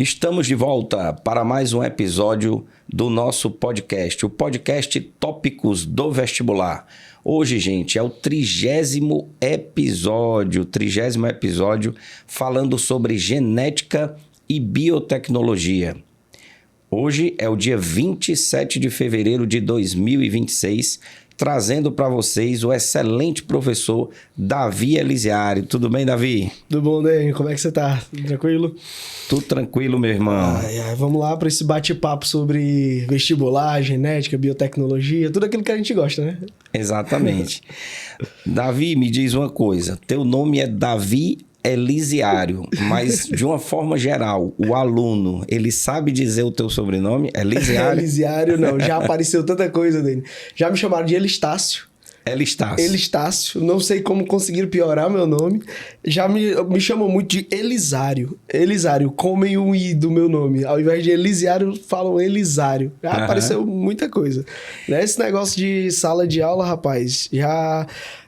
Estamos de volta para mais um episódio do nosso podcast, o podcast Tópicos do Vestibular. Hoje, gente, é o 30º episódio falando sobre genética e biotecnologia. Hoje é o dia 27 de fevereiro de 2026, trazendo para vocês o excelente professor Davi Elisiário. Tudo bem, Davi? Tudo bom, Dênio? Como é que você tá? Tudo tranquilo? Tudo tranquilo, meu irmão. Vamos lá para esse bate-papo sobre vestibular, genética, biotecnologia, tudo aquilo que a gente gosta, né? Exatamente. Davi, me diz uma coisa. Teu nome é Davi Elisiário, mas de uma forma geral, o aluno, ele sabe dizer o teu sobrenome? Elisiário? Elisiário, não. Já apareceu tanta coisa dele. Já me chamaram de Elistácio. Elistácio. Elistácio. Não sei como conseguiram piorar meu nome. Já me chamam muito de Elisário. Elisário, comem o I do meu nome. Ao invés de Elisiário, falam Elisário. Já apareceu muita coisa. Esse negócio de sala de aula, rapaz,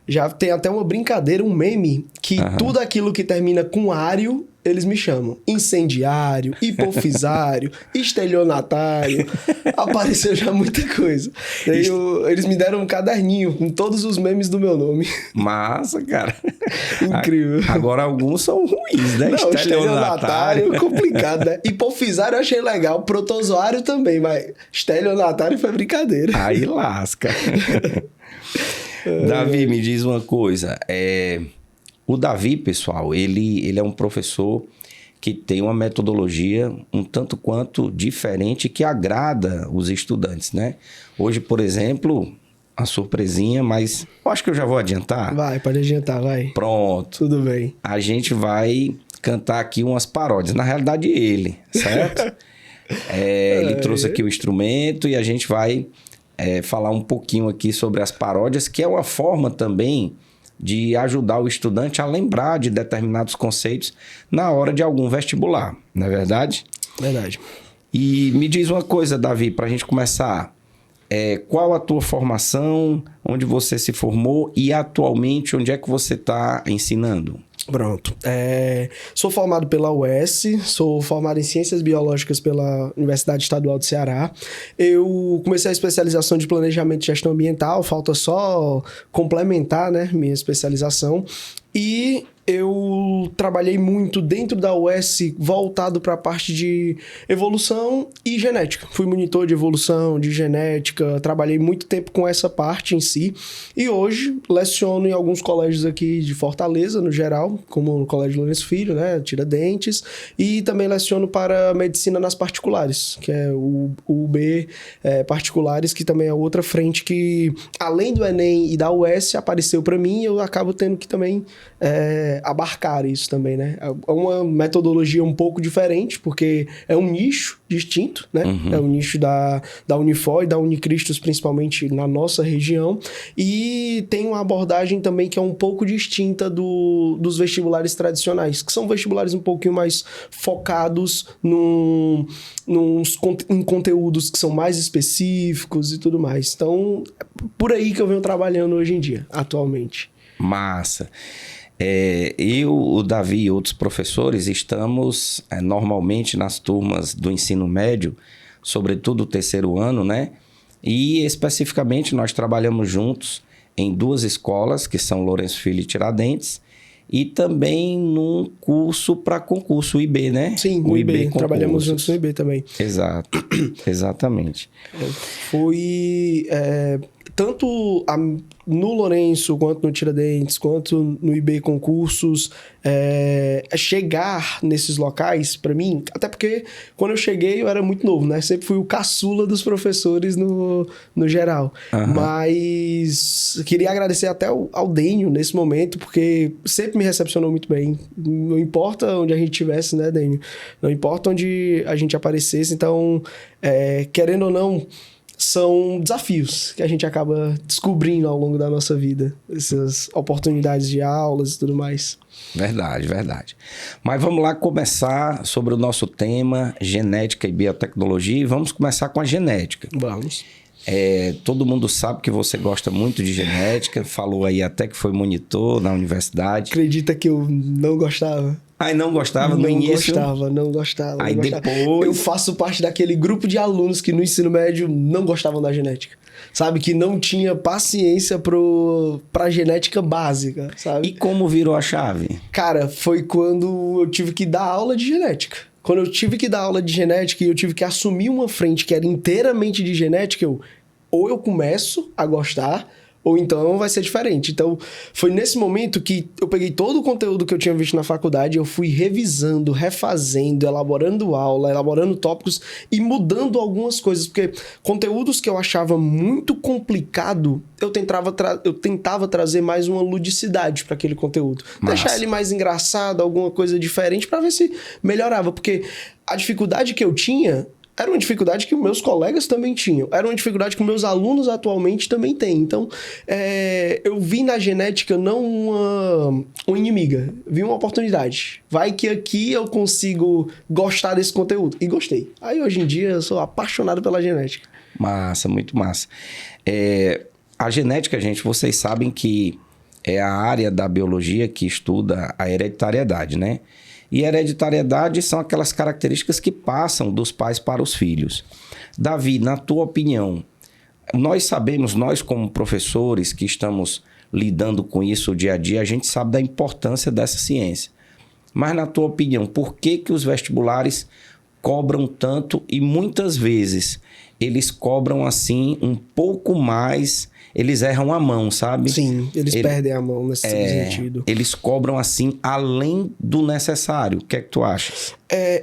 já tem até uma brincadeira, um meme, que tudo aquilo que termina com ário, eles me chamam. Incendiário, hipofisário, estelionatário. Apareceu já muita coisa. Daí eles me deram um caderninho com todos os memes do meu nome. Massa, cara. Incrível. Agora alguns são ruins, né? Não, estelionatário é complicado, né? Hipofisário eu achei legal. Protozoário também, mas estelionatário foi brincadeira. Aí lasca. Davi, me diz uma coisa. O Davi, pessoal, ele é um professor que tem uma metodologia um tanto quanto diferente que agrada os estudantes, né? Hoje, por exemplo, a surpresinha, mas eu acho que eu já vou adiantar. Vai, pode adiantar, vai. Pronto. Tudo bem. A gente vai cantar aqui umas paródias. Na realidade, ele, certo? Ele trouxe aqui o instrumento e a gente vai falar um pouquinho aqui sobre as paródias, que é uma forma também de ajudar o estudante a lembrar de determinados conceitos na hora de algum vestibular, não é verdade? Verdade. E me diz uma coisa, Davi, para a gente começar. Qual a tua formação, onde você se formou e atualmente onde é que você está ensinando? Pronto. Sou formado pela UES, sou formado em Ciências Biológicas pela Universidade Estadual do Ceará. Eu comecei a especialização de Planejamento e Gestão Ambiental, falta só complementar, né, minha especialização. E eu trabalhei muito dentro da UES, voltado para a parte de evolução e genética. Fui monitor de evolução, de genética, trabalhei muito tempo com essa parte em si. E hoje leciono em alguns colégios aqui de Fortaleza, no geral, como no Colégio Lourenço Filho, né, Tiradentes. E também leciono para medicina nas particulares, que é o UB particulares, que também é outra frente que, além do Enem e da UES, apareceu para mim e eu acabo tendo que também abarcar isso também, né? É uma metodologia um pouco diferente, porque é um nicho distinto, né? É o nicho da Unifor e da Unicristos, principalmente na nossa região, e tem uma abordagem também que é um pouco distinta dos vestibulares tradicionais, que são vestibulares um pouquinho mais focados em conteúdos que são mais específicos e tudo mais. Então, é por aí que eu venho trabalhando hoje em dia, atualmente. Massa. Eu, o Davi e outros professores estamos normalmente nas turmas do ensino médio, sobretudo o terceiro ano, né? E especificamente nós trabalhamos juntos em duas escolas, que são Lourenço Filho e Tiradentes, e também num curso para concurso, o IB, né? Sim, o IB. Trabalhamos juntos no IB também. Exato, exatamente. Foi tanto no Lourenço, quanto no Tiradentes, quanto no IB concursos, chegar nesses locais, para mim, até porque quando eu cheguei eu era muito novo, né? Sempre fui o caçula dos professores no geral. Mas queria agradecer até ao Dênio nesse momento, porque sempre me recepcionou muito bem. Não importa onde a gente estivesse, né, Dênio? Não importa onde a gente aparecesse. Então, querendo ou não, são desafios que a gente acaba descobrindo ao longo da nossa vida. Essas oportunidades de aulas e tudo mais. Verdade, verdade. Mas vamos lá começar sobre o nosso tema, genética e biotecnologia. E vamos começar com a genética. Vamos. Todo mundo sabe que você gosta muito de genética. Falou aí até que foi monitor na universidade. Acredita que eu não gostava? Aí não gostava no início? Não gostava. Aí depois... Eu faço parte daquele grupo de alunos que no ensino médio não gostavam da genética. Sabe? Que não tinha paciência pra genética básica, sabe? E como virou a chave? Cara, foi quando eu tive que dar aula de genética. Quando eu tive que dar aula de genética e eu tive que assumir uma frente que era inteiramente de genética, ou eu começo a gostar, ou então vai ser diferente. Então, foi nesse momento que eu peguei todo o conteúdo que eu tinha visto na faculdade, eu fui revisando, refazendo, elaborando aula, elaborando tópicos e mudando algumas coisas, porque conteúdos que eu achava muito complicado, eu tentava trazer mais uma ludicidade para aquele conteúdo. Massa. Deixar ele mais engraçado, alguma coisa diferente, para ver se melhorava, porque a dificuldade que eu tinha... era uma dificuldade que meus colegas também tinham. Era uma dificuldade que meus alunos atualmente também têm. Então, eu vi na genética não uma inimiga. Vi uma oportunidade. Vai que aqui eu consigo gostar desse conteúdo. E gostei. Aí, hoje em dia, eu sou apaixonado pela genética. Massa, muito massa. A genética, gente, vocês sabem que é a área da biologia que estuda a hereditariedade, né? E hereditariedade são aquelas características que passam dos pais para os filhos. Davi, na tua opinião, nós sabemos, nós como professores que estamos lidando com isso dia a dia, a gente sabe da importância dessa ciência. Mas na tua opinião, por que os vestibulares cobram tanto e muitas vezes eles cobram assim um pouco mais, eles erram a mão, sabe? Sim, eles perdem a mão nesse sentido. Eles cobram assim além do necessário. O que é que tu achas?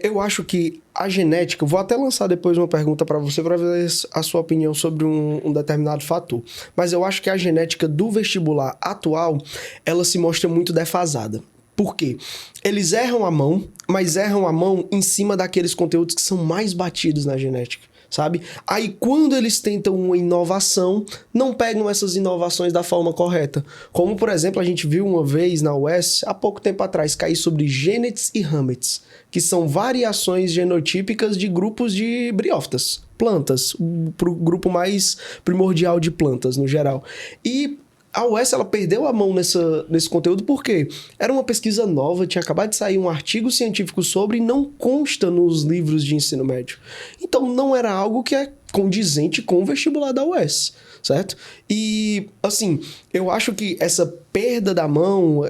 Eu acho que a genética... Vou até lançar depois uma pergunta para você para ver a sua opinião sobre um determinado fator. Mas eu acho que a genética do vestibular atual, ela se mostra muito defasada. Por quê? Eles erram a mão, mas erram a mão em cima daqueles conteúdos que são mais batidos na genética, sabe? Aí, quando eles tentam uma inovação, não pegam essas inovações da forma correta. Como, por exemplo, a gente viu uma vez na UES, há pouco tempo atrás, cair sobre Genets e Hamets, que são variações genotípicas de grupos de briófitas, plantas, pro grupo mais primordial de plantas, no geral. E a UES, ela perdeu a mão nesse conteúdo porque era uma pesquisa nova, tinha acabado de sair um artigo científico sobre e não consta nos livros de ensino médio. Então, não era algo que é condizente com o vestibular da UES, certo? E, assim, eu acho que essa perda da mão,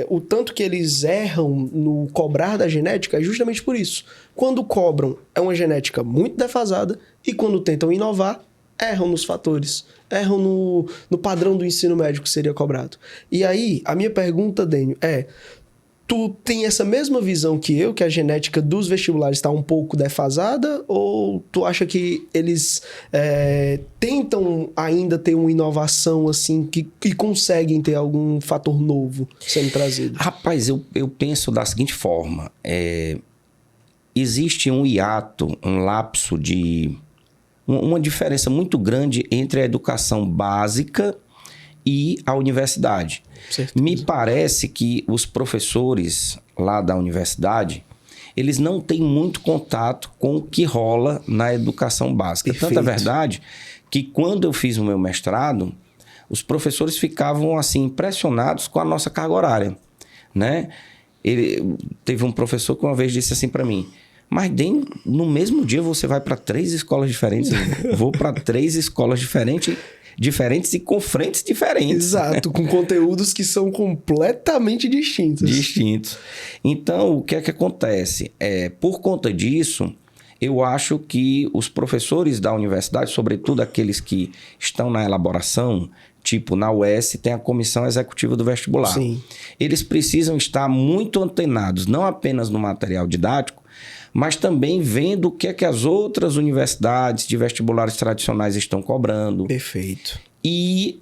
o tanto que eles erram no cobrar da genética é justamente por isso. Quando cobram, é uma genética muito defasada e quando tentam inovar, erram nos fatores, erram no padrão do ensino médio que seria cobrado. E aí, a minha pergunta, Dênio, tu tem essa mesma visão que eu, que a genética dos vestibulares está um pouco defasada, ou tu acha que eles tentam ainda ter uma inovação assim, que conseguem ter algum fator novo sendo trazido? Rapaz, eu penso da seguinte forma, existe um hiato, um lapso de... uma diferença muito grande entre a educação básica e a universidade. Certeza. Me parece que os professores lá da universidade, eles não têm muito contato com o que rola na educação básica. Perfeito. Tanto é verdade que quando eu fiz o meu mestrado, os professores ficavam assim impressionados com a nossa carga horária, né? Teve um professor que uma vez disse assim para mim: mas no mesmo dia você vai para 3 escolas diferentes. Eu vou para 3 escolas diferentes e com frentes diferentes. Exato, com conteúdos que são completamente distintos. Distintos. Então, o que é que acontece? Por conta disso, eu acho que os professores da universidade, sobretudo aqueles que estão na elaboração, tipo na UES, tem a comissão executiva do vestibular. Sim. Eles precisam estar muito antenados, não apenas no material didático, mas também vendo o que é que as outras universidades de vestibulares tradicionais estão cobrando. Perfeito. E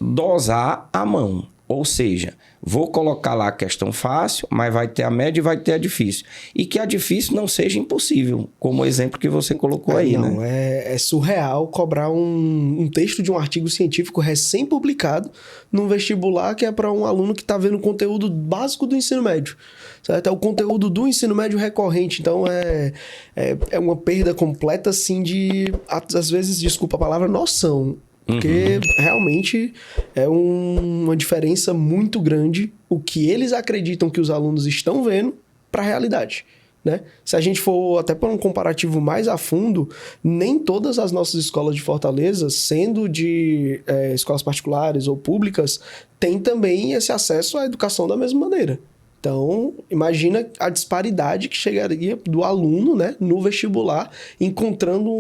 dosar a mão. Ou seja, vou colocar lá a questão fácil, mas vai ter a média e vai ter a difícil. E que a difícil não seja impossível, como o exemplo que você colocou aí, não, né? É surreal cobrar um texto de um artigo científico recém-publicado num vestibular que é para um aluno que está vendo o conteúdo básico do ensino médio. Certo? É o conteúdo do ensino médio recorrente. Então, é uma perda completa, assim, de... Às vezes, desculpa a palavra, noção. Porque realmente é uma diferença muito grande o que eles acreditam que os alunos estão vendo para a realidade, né? Se a gente for até para um comparativo mais a fundo, nem todas as nossas escolas de Fortaleza, sendo de escolas particulares ou públicas, têm também esse acesso à educação da mesma maneira. Então, imagina a disparidade que chegaria do aluno, né, no vestibular, encontrando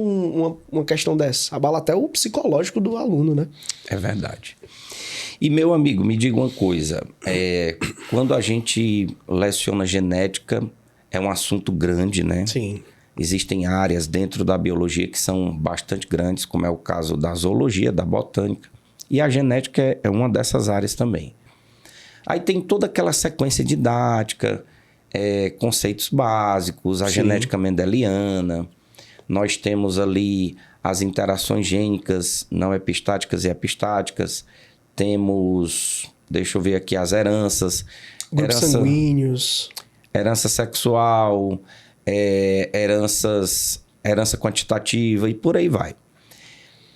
uma questão dessa. Abala até o psicológico do aluno, né? É verdade. E, meu amigo, me diga uma coisa. Quando a gente leciona genética, é um assunto grande, né? Sim. Existem áreas dentro da biologia que são bastante grandes, como é o caso da zoologia, da botânica. E a genética é uma dessas áreas também. Aí tem toda aquela sequência didática, conceitos básicos, a Sim. genética mendeliana. Nós temos ali as interações gênicas não epistáticas e epistáticas. Temos, deixa eu ver aqui, as heranças. Grupos sanguíneos. Herança sexual, herança quantitativa e por aí vai.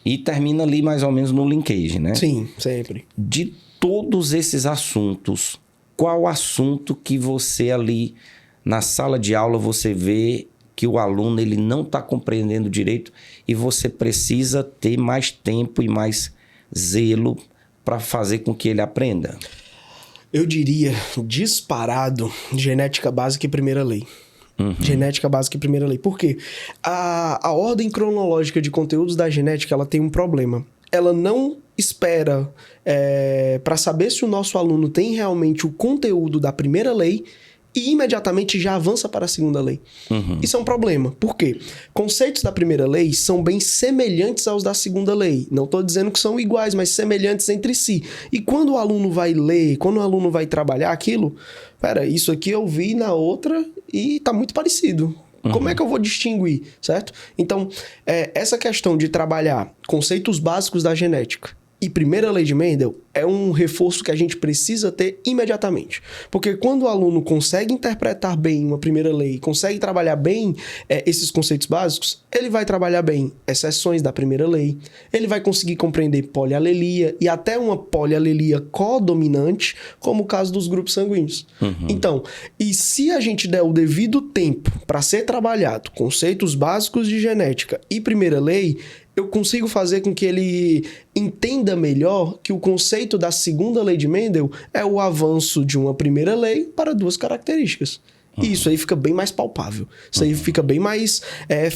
E termina ali mais ou menos no linkage, né? Sim, sempre. De todos esses assuntos, qual assunto que você ali na sala de aula você vê que o aluno ele não está compreendendo direito e você precisa ter mais tempo e mais zelo para fazer com que ele aprenda? Eu diria, disparado, genética básica e primeira lei. Genética básica e primeira lei. Por quê? A ordem cronológica de conteúdos da genética, ela tem um problema. Ela não espera para saber se o nosso aluno tem realmente o conteúdo da primeira lei e imediatamente já avança para a segunda lei. Isso é um problema. Por quê? Conceitos da primeira lei são bem semelhantes aos da segunda lei. Não estou dizendo que são iguais, mas semelhantes entre si. E quando o aluno vai ler, quando o aluno vai trabalhar aquilo, isso aqui eu vi na outra e está muito parecido. Como é que eu vou distinguir, certo? Então, essa questão de trabalhar conceitos básicos da genética e primeira lei de Mendel é um reforço que a gente precisa ter imediatamente. Porque quando o aluno consegue interpretar bem uma primeira lei, consegue trabalhar bem esses conceitos básicos, ele vai trabalhar bem exceções da primeira lei, ele vai conseguir compreender polialelia e até uma polialelia codominante, como o caso dos grupos sanguíneos. Então, e se a gente der o devido tempo para ser trabalhado conceitos básicos de genética e primeira lei, eu consigo fazer com que ele entenda melhor que o conceito da segunda lei de Mendel é o avanço de uma primeira lei para duas características. E isso aí fica bem mais palpável. Isso aí fica bem mais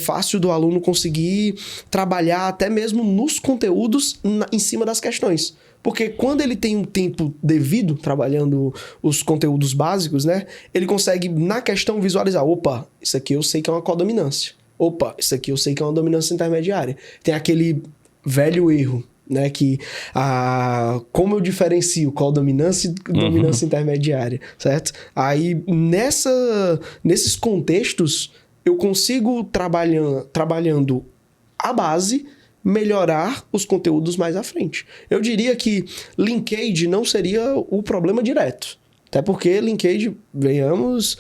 fácil do aluno conseguir trabalhar até mesmo nos conteúdos em cima das questões. Porque quando ele tem um tempo devido trabalhando os conteúdos básicos, né, ele consegue na questão visualizar, opa, isso aqui eu sei que é uma codominância. Opa, isso aqui eu sei que é uma dominância intermediária. Tem aquele velho erro, né? Que como eu diferencio qual dominância e dominância intermediária, certo? Aí, nesses contextos, eu consigo, trabalhando a base, melhorar os conteúdos mais à frente. Eu diria que linkage não seria o problema direto. Até porque linkage, venhamos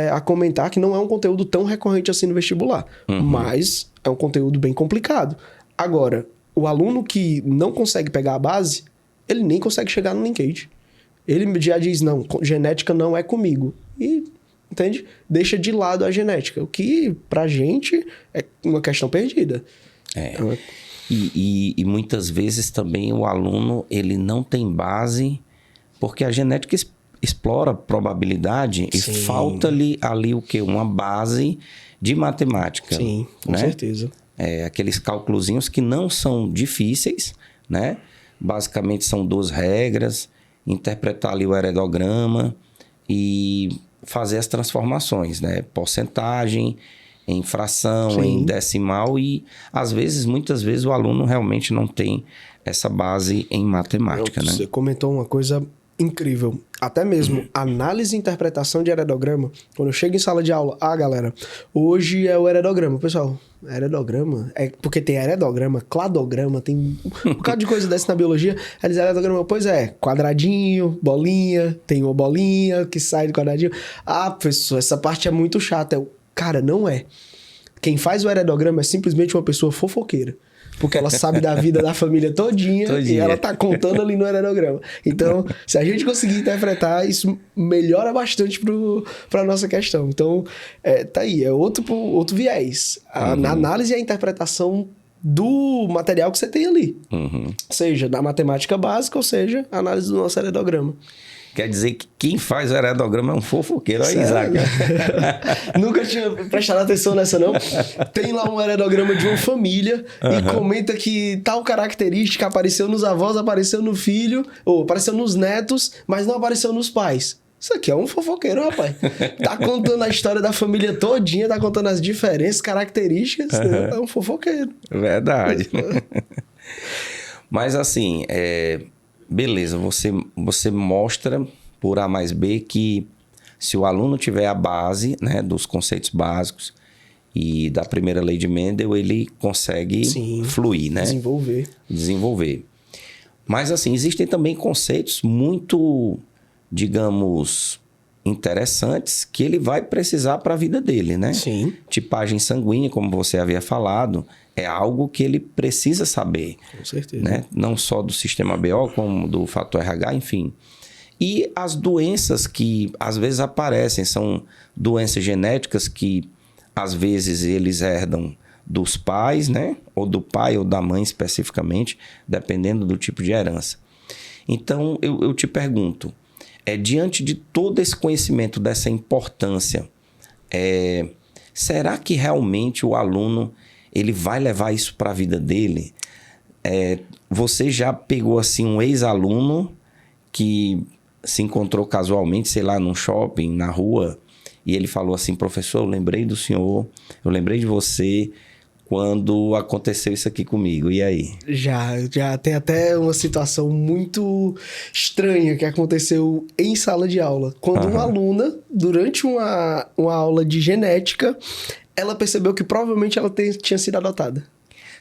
a comentar que não é um conteúdo tão recorrente assim no vestibular. Mas é um conteúdo bem complicado. Agora, o aluno que não consegue pegar a base, ele nem consegue chegar no linkage. Ele já diz, não, genética não é comigo. E, entende? Deixa de lado a genética. O que, pra gente, é uma questão perdida. E muitas vezes também o aluno, ele não tem base, porque a genética explora probabilidade. Sim. E falta-lhe ali o quê? Uma base de matemática. Sim, com certeza. Aqueles cálculozinhos que não são difíceis, né? Basicamente são 2 regras, interpretar ali o heredograma e fazer as transformações, né? Porcentagem, em fração, sim, em decimal e muitas vezes o aluno realmente não tem essa base em matemática, né? Você comentou uma coisa incrível. Até mesmo análise e interpretação de heredograma. Quando eu chego em sala de aula, galera, hoje é o heredograma. Pessoal, heredograma? É porque tem heredograma, cladograma, tem um bocado de coisa dessa na biologia. Aí diz heredograma, pois quadradinho, bolinha, tem uma bolinha que sai do quadradinho. Professor, essa parte é muito chata. Cara, não é. Quem faz o heredograma é simplesmente uma pessoa fofoqueira. Porque ela sabe da vida da família todinha. E ela tá contando ali no heredograma. Então, se a gente conseguir interpretar, isso melhora bastante pra nossa questão. Então, tá aí, é outro viés. Na análise e a interpretação do material que você tem ali. Seja da matemática básica, ou seja, a análise do nosso heredograma. Quer dizer que quem faz o heredograma é um fofoqueiro. Olha, Isaac. Nunca tinha prestado atenção nessa, não. Tem lá um heredograma de uma família e comenta que tal característica apareceu nos avós, apareceu no filho, ou apareceu nos netos, mas não apareceu nos pais. Isso aqui é um fofoqueiro, rapaz. Tá contando a história da família todinha, tá contando as diferenças, características. É um fofoqueiro. Verdade. Mas assim, beleza, você mostra por A mais B que se o aluno tiver a base, né, dos conceitos básicos e da primeira lei de Mendel, ele consegue fluir, né? Desenvolver. Mas assim, existem também conceitos muito, digamos, interessantes que ele vai precisar para a vida dele, né? Sim. Tipagem sanguínea, como você havia falado, é algo que ele precisa saber. Com certeza. Né? Não só do sistema BO, como do fator RH, enfim. E as doenças que às vezes aparecem, são doenças genéticas que às vezes eles herdam dos pais, né? Ou do pai ou da mãe especificamente, dependendo do tipo de herança. Então, eu te pergunto, diante de todo esse conhecimento, dessa importância, será que realmente o aluno ele vai levar isso para a vida dele? Você já pegou assim um ex-aluno que se encontrou casualmente, sei lá, num shopping, na rua, e ele falou assim: professor, eu lembrei do senhor, eu lembrei de você quando aconteceu isso aqui comigo, e aí? Já tem até uma situação muito estranha que aconteceu em sala de aula. Quando uma aluna, durante uma aula de genética, ela percebeu que provavelmente ela tinha sido adotada.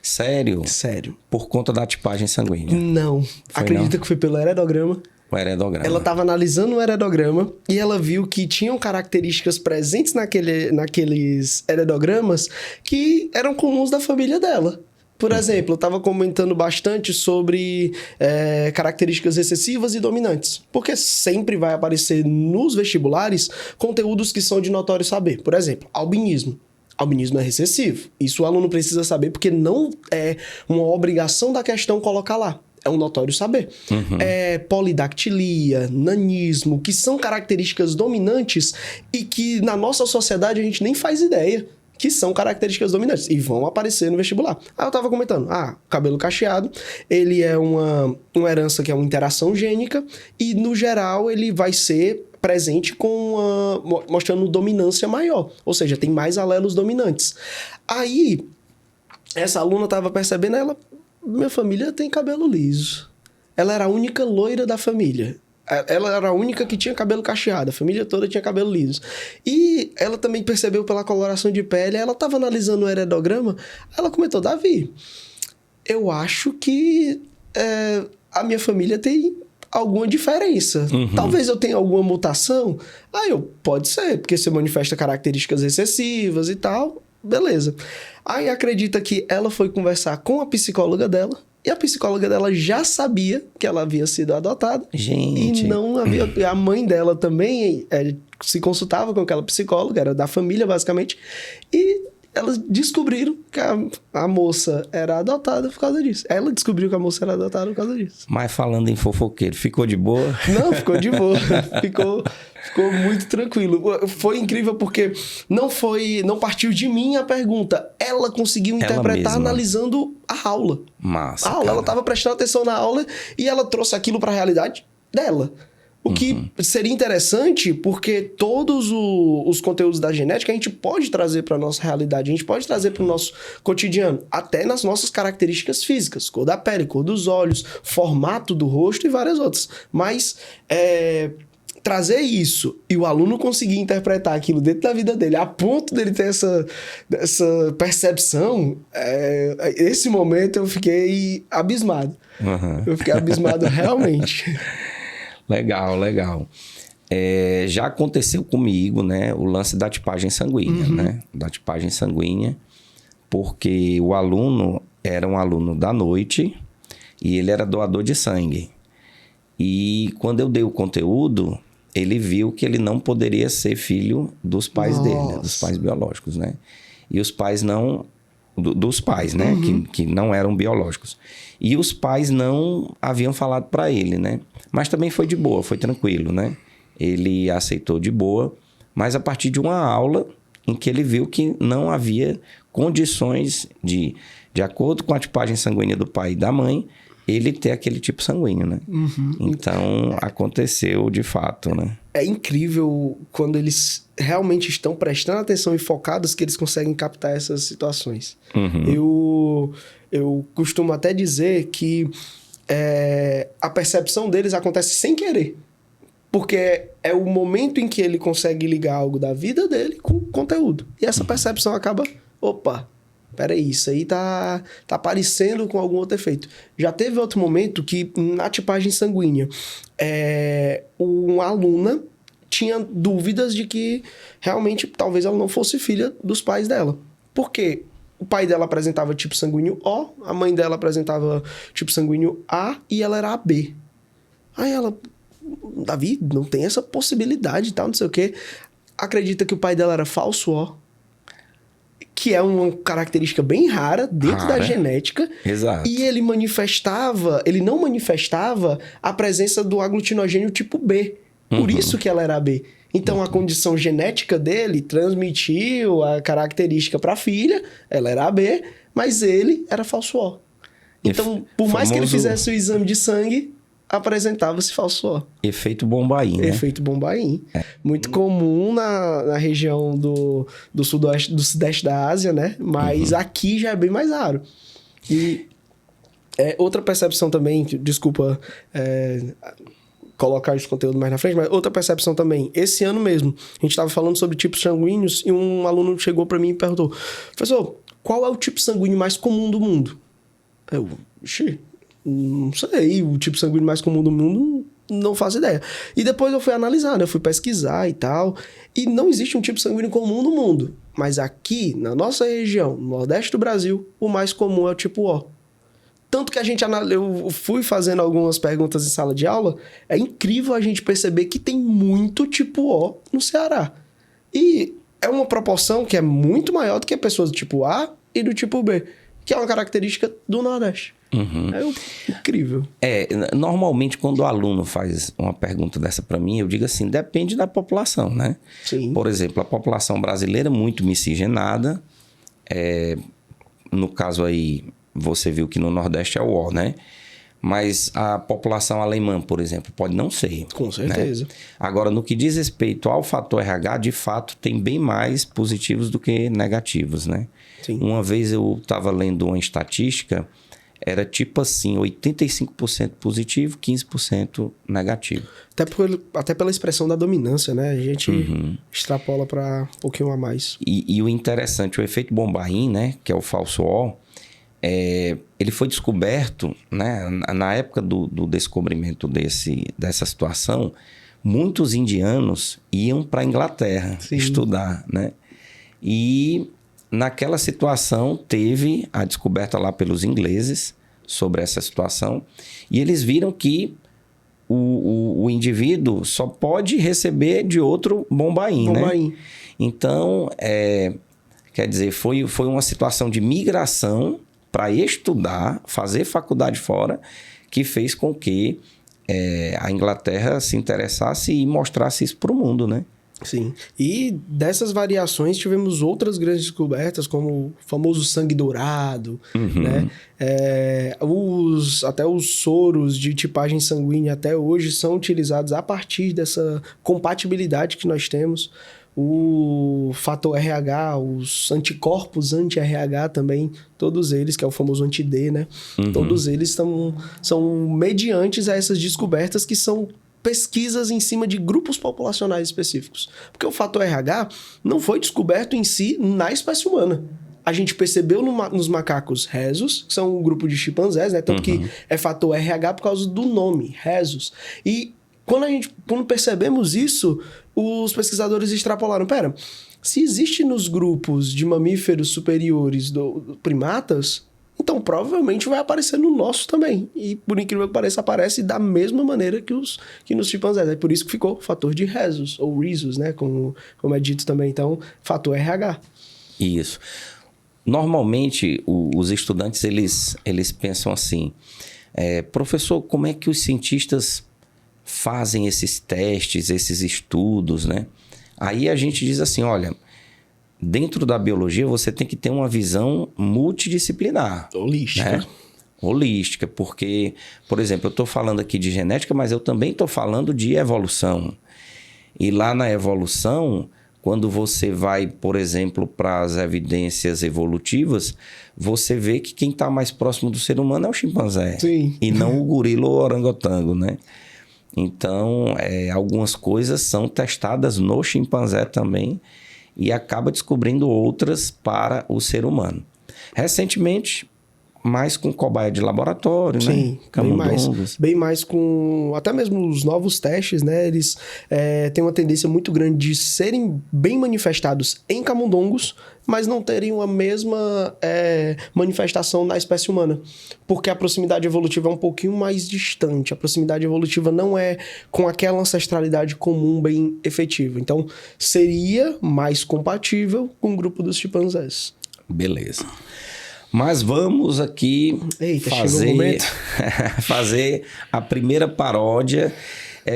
Sério? Sério. Por conta da tipagem sanguínea? Não. Acredita que foi pelo heredograma. O heredograma. Ela estava analisando o heredograma e ela viu que tinham características presentes naqueles heredogramas que eram comuns da família dela. Por exemplo, eu estava comentando bastante sobre características recessivas e dominantes. Porque sempre vai aparecer nos vestibulares conteúdos que são de notório saber. Por exemplo, albinismo. Albinismo é recessivo. Isso o aluno precisa saber porque não é uma obrigação da questão colocar lá. É um notório saber. Polidactilia, nanismo, que são características dominantes e que na nossa sociedade a gente nem faz ideia que são características dominantes e vão aparecer no vestibular. Aí eu tava comentando, cabelo cacheado, ele é uma herança que é uma interação gênica e no geral ele vai ser presente mostrando dominância maior, ou seja, tem mais alelos dominantes. Aí, essa aluna tava percebendo, minha família tem cabelo liso. Ela era a única loira da família. Ela era a única que tinha cabelo cacheado. A família toda tinha cabelo liso. E ela também percebeu pela coloração de pele. Ela estava analisando o heredograma. Ela comentou: Davi, eu acho que a minha família tem alguma diferença. Talvez eu tenha alguma mutação. Pode ser, porque você manifesta características recessivas e tal. Beleza. Aí acredita que ela foi conversar com a psicóloga dela e a psicóloga dela já sabia que ela havia sido adotada. Gente. E não havia... A mãe dela também se consultava com aquela psicóloga, era da família basicamente, e elas descobriram que a moça era adotada por causa disso. Ela descobriu que a moça era adotada por causa disso. Mas falando em fofoqueiro, ficou de boa? Não, ficou de boa. Ficou muito tranquilo. Foi incrível porque não partiu de mim a pergunta. Ela conseguiu interpretar analisando a aula. Massa. A aula, ela estava prestando atenção na aula e ela trouxe aquilo para a realidade dela. O que seria interessante, porque todos os conteúdos da genética a gente pode trazer para a nossa realidade, a gente pode trazer para o nosso cotidiano, até nas nossas características físicas, cor da pele, cor dos olhos, formato do rosto e várias outras. Mas trazer isso e o aluno conseguir interpretar aquilo dentro da vida dele, a ponto dele ter essa percepção, esse momento eu fiquei abismado. Eu fiquei abismado realmente. Legal. Já aconteceu comigo, né, o lance da tipagem sanguínea, né? Da tipagem sanguínea, porque o aluno, era um aluno da noite e ele era doador de sangue. E quando eu dei o conteúdo, ele viu que ele não poderia ser filho dos pais dele, né? Dos pais biológicos, né? E os pais não... dos pais, né? Que não eram biológicos. E os pais não haviam falado para ele, né? Mas também foi de boa, foi tranquilo, né? Ele aceitou de boa, mas a partir de uma aula em que ele viu que não havia condições de acordo com a tipagem sanguínea do pai e da mãe, ele ter aquele tipo sanguíneo, né? Então, aconteceu de fato, né? É incrível quando eles realmente estão prestando atenção e focados que eles conseguem captar essas situações. Eu costumo até dizer que a percepção deles acontece sem querer. Porque é o momento em que ele consegue ligar algo da vida dele com o conteúdo. E essa percepção acaba... Opa, peraí, isso aí tá parecendo com algum outro efeito. Já teve outro momento que, na tipagem sanguínea, uma aluna tinha dúvidas de que realmente talvez ela não fosse filha dos pais dela. Por quê? O pai dela apresentava tipo sanguíneo O, a mãe dela apresentava tipo sanguíneo A e ela era AB. Aí ela... Davi, não tem essa possibilidade e tal, não sei o quê. Acredita que o pai dela era falso O, que é uma característica bem rara dentro da genética. Exato. E ele não manifestava a presença do aglutinogênio tipo B. Por isso que ela era AB. Então, a condição genética dele transmitiu a característica para a filha, ela era AB, mas ele era falso O. Então, por mais que ele fizesse o exame de sangue, apresentava-se falso O. Efeito Bombaim, né? Efeito Bombaim. Muito comum na região do sudeste da Ásia, né? Mas aqui já é bem mais raro. E outra percepção também, desculpa colocar esse conteúdo mais na frente, mas outra percepção também. Esse ano mesmo, a gente estava falando sobre tipos sanguíneos e um aluno chegou para mim e perguntou: professor, qual é o tipo sanguíneo mais comum do mundo? Eu, não sei, o tipo sanguíneo mais comum do mundo, não faço ideia. E depois eu fui analisar, né? Eu fui pesquisar e tal. E não existe um tipo sanguíneo comum no mundo. Mas aqui, na nossa região, no Nordeste do Brasil, o mais comum é o tipo O. Tanto que eu fui fazendo algumas perguntas em sala de aula, é incrível a gente perceber que tem muito tipo O no Ceará. E é uma proporção que é muito maior do que pessoas do tipo A e do tipo B, que é uma característica do Nordeste. É incrível. Normalmente quando o aluno faz uma pergunta dessa para mim, eu digo assim, depende da população, né? Sim. Por exemplo, a população brasileira é muito miscigenada. No caso aí, você viu que no Nordeste é o O, né? Mas a população alemã, por exemplo, pode não ser. Com certeza. Né? Agora, no que diz respeito ao fator RH, de fato, tem bem mais positivos do que negativos, né? Sim. Uma vez eu estava lendo uma estatística, era tipo assim, 85% positivo, 15% negativo. Até pela expressão da dominância, né? A gente extrapola para um pouquinho a mais. E o interessante, o efeito Bombaim, né? Que é o falso O, ele foi descoberto, né? Na época do descobrimento dessa situação, muitos indianos iam para a Inglaterra estudar, né? E naquela situação teve a descoberta lá pelos ingleses sobre essa situação e eles viram que o indivíduo só pode receber de outro Bombaim, né? Então, quer dizer, foi uma situação de migração para estudar, fazer faculdade fora, que fez com que a Inglaterra se interessasse e mostrasse isso para o mundo, né? Sim. E dessas variações tivemos outras grandes descobertas, como o famoso sangue dourado, né? Até os soros de tipagem sanguínea até hoje são utilizados a partir dessa compatibilidade que nós temos. O fator RH, os anticorpos anti-RH também, todos eles, que é o famoso anti-D, né? Todos eles são mediantes a essas descobertas que são pesquisas em cima de grupos populacionais específicos. Porque o fator RH não foi descoberto em si na espécie humana. A gente percebeu nos macacos rhesus, que são um grupo de chimpanzés, né? Tanto que é fator RH por causa do nome, rhesus. E quando percebemos isso, os pesquisadores extrapolaram. Pera, se existe nos grupos de mamíferos superiores do primatas, então provavelmente vai aparecer no nosso também. E por incrível que pareça, aparece da mesma maneira que nos chimpanzés. É por isso que ficou fator de rhesus, ou rhesus, né? Como é dito também. Então, fator RH. Isso. Normalmente, os estudantes, eles pensam assim, professor, como é que os cientistas fazem esses testes, esses estudos, né? Aí a gente diz assim, olha, dentro da biologia você tem que ter uma visão multidisciplinar. Holística. Né? Holística, porque, por exemplo, eu estou falando aqui de genética, mas eu também estou falando de evolução. E lá na evolução, quando você vai, por exemplo, para as evidências evolutivas, você vê que quem está mais próximo do ser humano é o chimpanzé. Sim. E não o gorila ou o orangotango, né? Então, algumas coisas são testadas no chimpanzé também e acaba descobrindo outras para o ser humano. Recentemente, mais com cobaia de laboratório, sim, né? Camundongos. Bem mais com... Até mesmo os novos testes, né? Eles têm uma tendência muito grande de serem bem manifestados em camundongos, mas não terem a mesma manifestação na espécie humana. Porque a proximidade evolutiva é um pouquinho mais distante. A proximidade evolutiva não é com aquela ancestralidade comum bem efetiva. Então, seria mais compatível com o grupo dos chimpanzés. Beleza. Mas vamos aqui fazer a primeira paródia.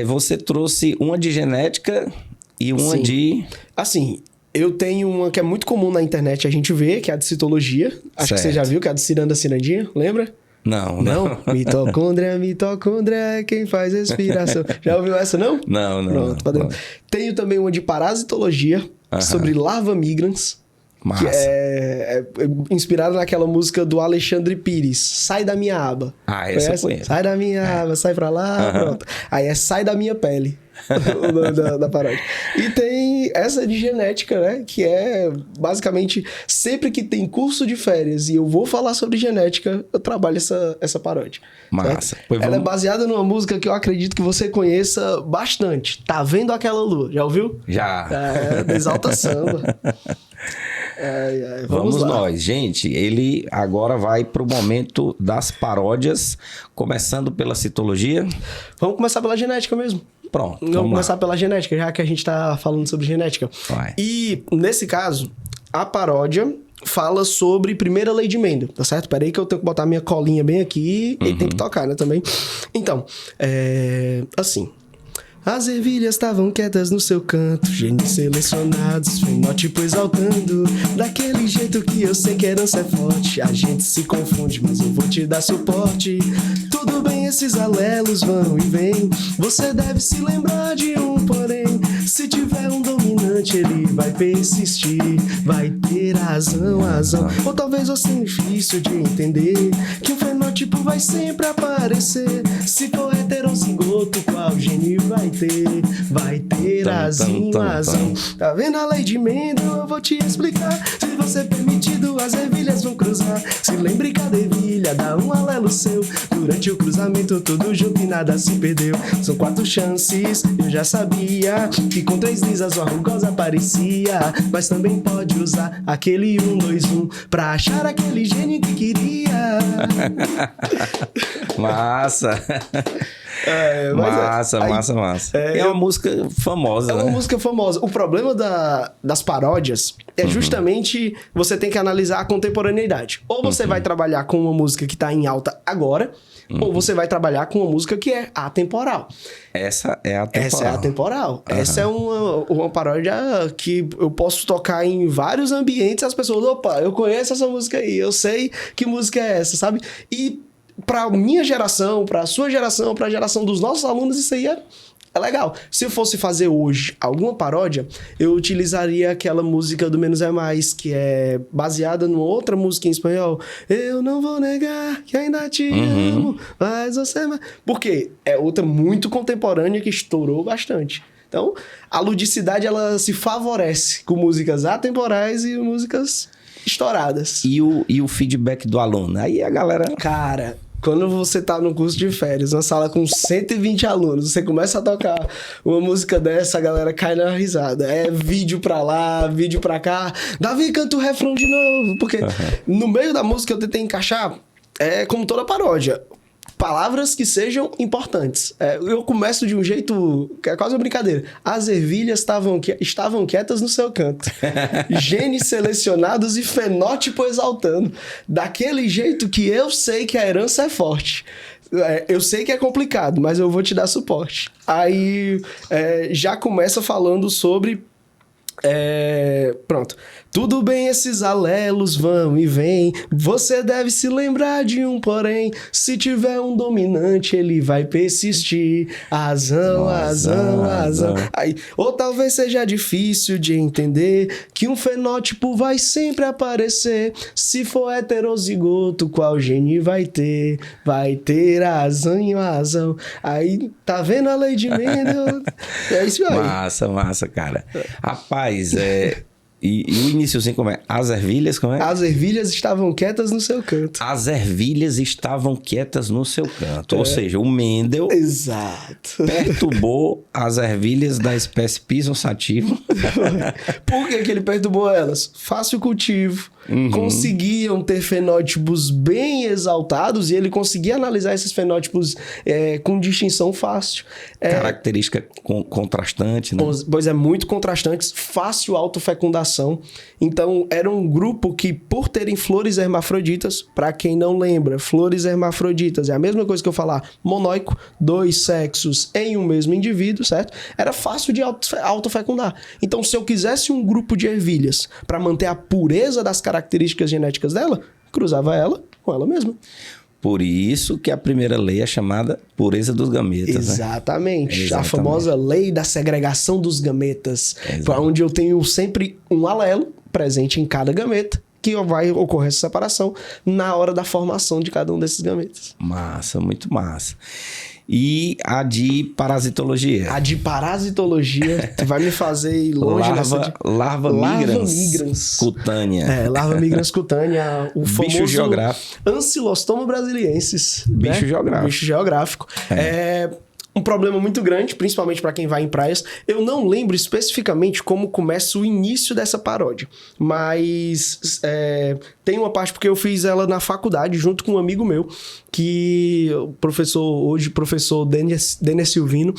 Você trouxe uma de genética e uma de... Assim, eu tenho uma que é muito comum na internet a gente vê, que é a de citologia. Acho que você já viu, que é a de ciranda cirandinha, lembra? Não. Mitocôndria é quem faz respiração. Já ouviu essa, não? Não. Pronto, não. Tenho também uma de parasitologia, sobre larva migrans. Massa. Que é inspirada naquela música do Alexandre Pires, Sai da Minha Aba. Essa eu conheço. Sai da minha aba, sai pra lá, pronto. Aí é Sai da Minha Pele, o nome da paródia. E tem essa de genética, né? Que é basicamente, sempre que tem curso de férias e eu vou falar sobre genética, eu trabalho essa paródia. Massa. Ela é baseada numa música que eu acredito que você conheça bastante. Tá Vendo Aquela Lua? Já ouviu? Já. Do Exalta Samba. Vamos lá. Nós, gente. Ele agora vai para o momento das paródias, começando pela citologia. Vamos começar pela genética mesmo. Pronto. Vamos começar pela genética, já que a gente está falando sobre genética. Vai. E, nesse caso, a paródia fala sobre primeira lei de Mendel, tá certo? Peraí que eu tenho que botar minha colinha bem aqui e tem que tocar, né, também. Então, assim... As ervilhas estavam quietas no seu canto, genes selecionados, fenótipo exaltando. Daquele jeito que eu sei que herança é forte, a gente se confunde, mas eu vou te dar suporte. Tudo bem, esses alelos vão e vêm, você deve se lembrar de um porém. Se tiver um dominante, ele vai persistir, vai ter razão. Ou talvez eu seja difícil de entender, que o fenótipo vai sempre aparecer. Se for heterozigoto, qual gene vai ter? Vai ter razão. Tá vendo a lei de Mendel? Eu vou te explicar. Se você permitido, as ervilhas vão cruzar. Se lembre, cada ervilha dá um alelo seu. Durante o cruzamento, tudo junto e nada se perdeu. São 4 chances, eu já sabia, que com 3 lisas uma rugosa aparecia. Mas também pode usar aquele 1, 2, 1 pra achar aquele gene que queria. Massa. Massa. É uma música famosa, né? É uma música famosa. O problema das paródias é justamente você tem que analisar a contemporaneidade. Ou você vai trabalhar com uma música que tá em alta agora, ou você vai trabalhar com uma música que é atemporal. Essa é atemporal. Essa é atemporal. Essa é uma paródia que eu posso tocar em vários ambientes e as pessoas, opa, eu conheço essa música aí, eu sei que música é essa, sabe? E pra minha geração, pra sua geração, pra geração dos nossos alunos, isso aí é legal. Se eu fosse fazer hoje alguma paródia, eu utilizaria aquela música do Menos é Mais, que é baseada numa outra música em espanhol. Eu não vou negar que ainda te amo, mas você... Porque é outra muito contemporânea que estourou bastante. Então, a ludicidade, ela se favorece com músicas atemporais e músicas estouradas. E o feedback do aluno? Aí a galera... Cara... quando você tá no curso de férias, uma sala com 120 alunos, você começa a tocar uma música dessa, a galera cai na risada. É vídeo pra lá, vídeo pra cá. Davi, canta o refrão de novo. Porque no meio da música eu tentei encaixar, como toda paródia, palavras que sejam importantes. Eu começo de um jeito que é quase uma brincadeira. As ervilhas estavam quietas no seu canto. Genes selecionados e fenótipo exaltando. Daquele jeito que eu sei que a herança é forte. Eu sei que é complicado, mas eu vou te dar suporte. Aí já começa falando sobre... pronto. Tudo bem, esses alelos vão e vêm. Você deve se lembrar de um porém. Se tiver um dominante, ele vai persistir. Azão. Aí, ou talvez seja difícil de entender que um fenótipo vai sempre aparecer. Se for heterozigoto, qual gene vai ter? Vai ter azão. Aí, tá vendo a lei de Mendel? É isso aí. Massa, cara. Rapaz, E o iniciozinho como é? As ervilhas, como é? As ervilhas estavam quietas no seu canto. As ervilhas estavam quietas no seu canto. Ou seja, o Mendel... Exato. Perturbou as ervilhas da espécie Pisum sativum. Por que ele perturbou elas? Fácil cultivo. Conseguiam ter fenótipos bem exaltados e ele conseguia analisar esses fenótipos com distinção fácil. Característica contrastante, né? Pois muito contrastantes, fácil autofecundação. Então, era um grupo que, por terem flores hermafroditas, para quem não lembra, flores hermafroditas é a mesma coisa que eu falar monóico, 2 sexos em um mesmo indivíduo, certo? Era fácil de autofecundar. Então, se eu quisesse um grupo de ervilhas para manter a pureza das características genéticas dela, cruzava ela com ela mesma. Por isso que a primeira lei é chamada pureza dos gametas, Exatamente. né? Exatamente. A famosa lei da segregação dos gametas, onde eu tenho sempre um alelo presente em cada gameta, que vai ocorrer essa separação na hora da formação de cada um desses gametas. Massa, muito massa. E a de parasitologia. A de parasitologia, tu vai me fazer ir longe larva migrans cutânea. Larva migrans cutânea, o famoso bicho geográfico. Ancylostoma brasiliensis. Bicho geográfico. Bicho geográfico. Um problema muito grande, principalmente para quem vai em praias. Eu não lembro especificamente como começa o início dessa paródia, mas tem uma parte porque eu fiz ela na faculdade junto com um amigo meu, que o professor Denis Silvino,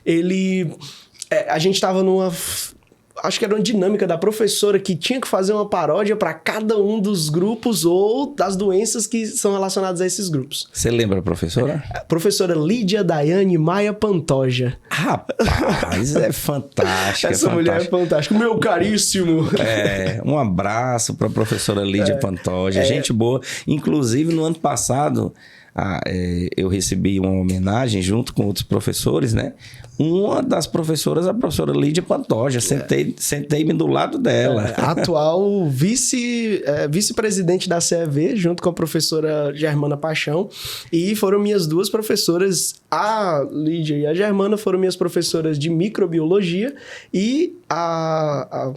ele... a gente estava numa... Acho que era uma dinâmica da professora que tinha que fazer uma paródia para cada um dos grupos ou das doenças que são relacionadas a esses grupos. Você lembra a professora? A professora Lídia Daiane Maia Pantoja. Rapaz, é fantástica. Essa mulher é fantástica. Meu caríssimo. Um abraço para a professora Lídia Pantoja. Gente boa. Inclusive, no ano passado... eu recebi uma homenagem junto com outros professores, né? Uma das professoras, a professora Lídia Pantoja. Sentei-me do lado dela. Atual vice-presidente da CEV, junto com a professora Germana Paixão. E foram minhas duas professoras, a Lídia e a Germana, foram minhas professoras de microbiologia. E a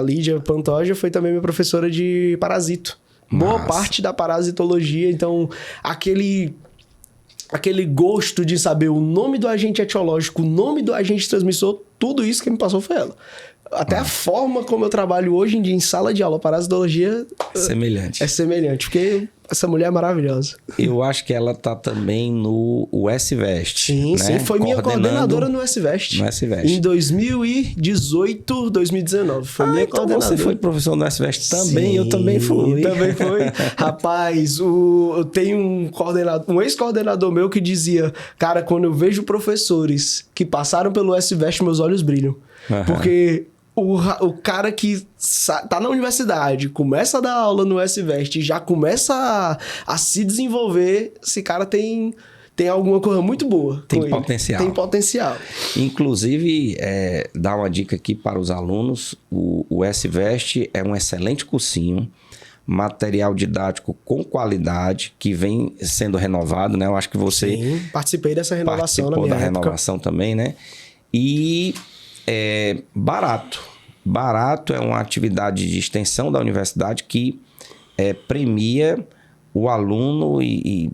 Lídia Pantoja foi também minha professora de parasito. Boa parte da parasitologia, então aquele gosto de saber o nome do agente etiológico, o nome do agente transmissor, tudo isso que me passou foi ela. Até a forma como eu trabalho hoje em dia em sala de aula, parasitologia... Semelhante. É semelhante, porque essa mulher é maravilhosa. Eu acho que ela tá também no USVest. Sim, né? Sim, foi minha coordenadora no USVest. No USVest. Em 2018, 2019. Foi minha então coordenadora. Você foi professor no USVest também? Sim, eu também fui. Também foi. Rapaz, eu tenho um ex-coordenador meu que dizia, cara, quando eu vejo professores que passaram pelo USVest, meus olhos brilham. Porque... O cara que tá na universidade, começa a dar aula no USVest e já começa a se desenvolver, esse cara tem alguma coisa muito boa. Tem potencial. Tem potencial. Inclusive, dar uma dica aqui para os alunos, o USVest é um excelente cursinho, material didático com qualidade, que vem sendo renovado, né? Eu acho que você... Sim, participei dessa renovação na minha época. Participou da renovação também, né? E... barato. Barato é uma atividade de extensão da universidade que premia o aluno e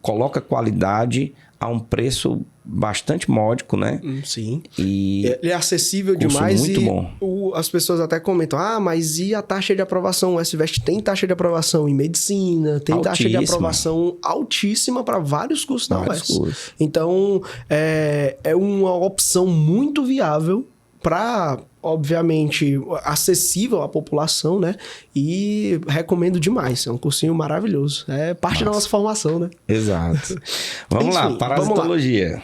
coloca qualidade a um preço bastante módico, né? Sim. E ele é acessível demais muito e bom. As pessoas até comentam, mas e a taxa de aprovação? O SVEST tem taxa de aprovação em medicina, tem taxa de aprovação altíssima para vários cursos da UES. Então, é uma opção muito viável para, obviamente, acessível à população, né? E recomendo demais. É um cursinho maravilhoso. É parte da nossa formação, né? Exato. Vamos lá, parasitologia.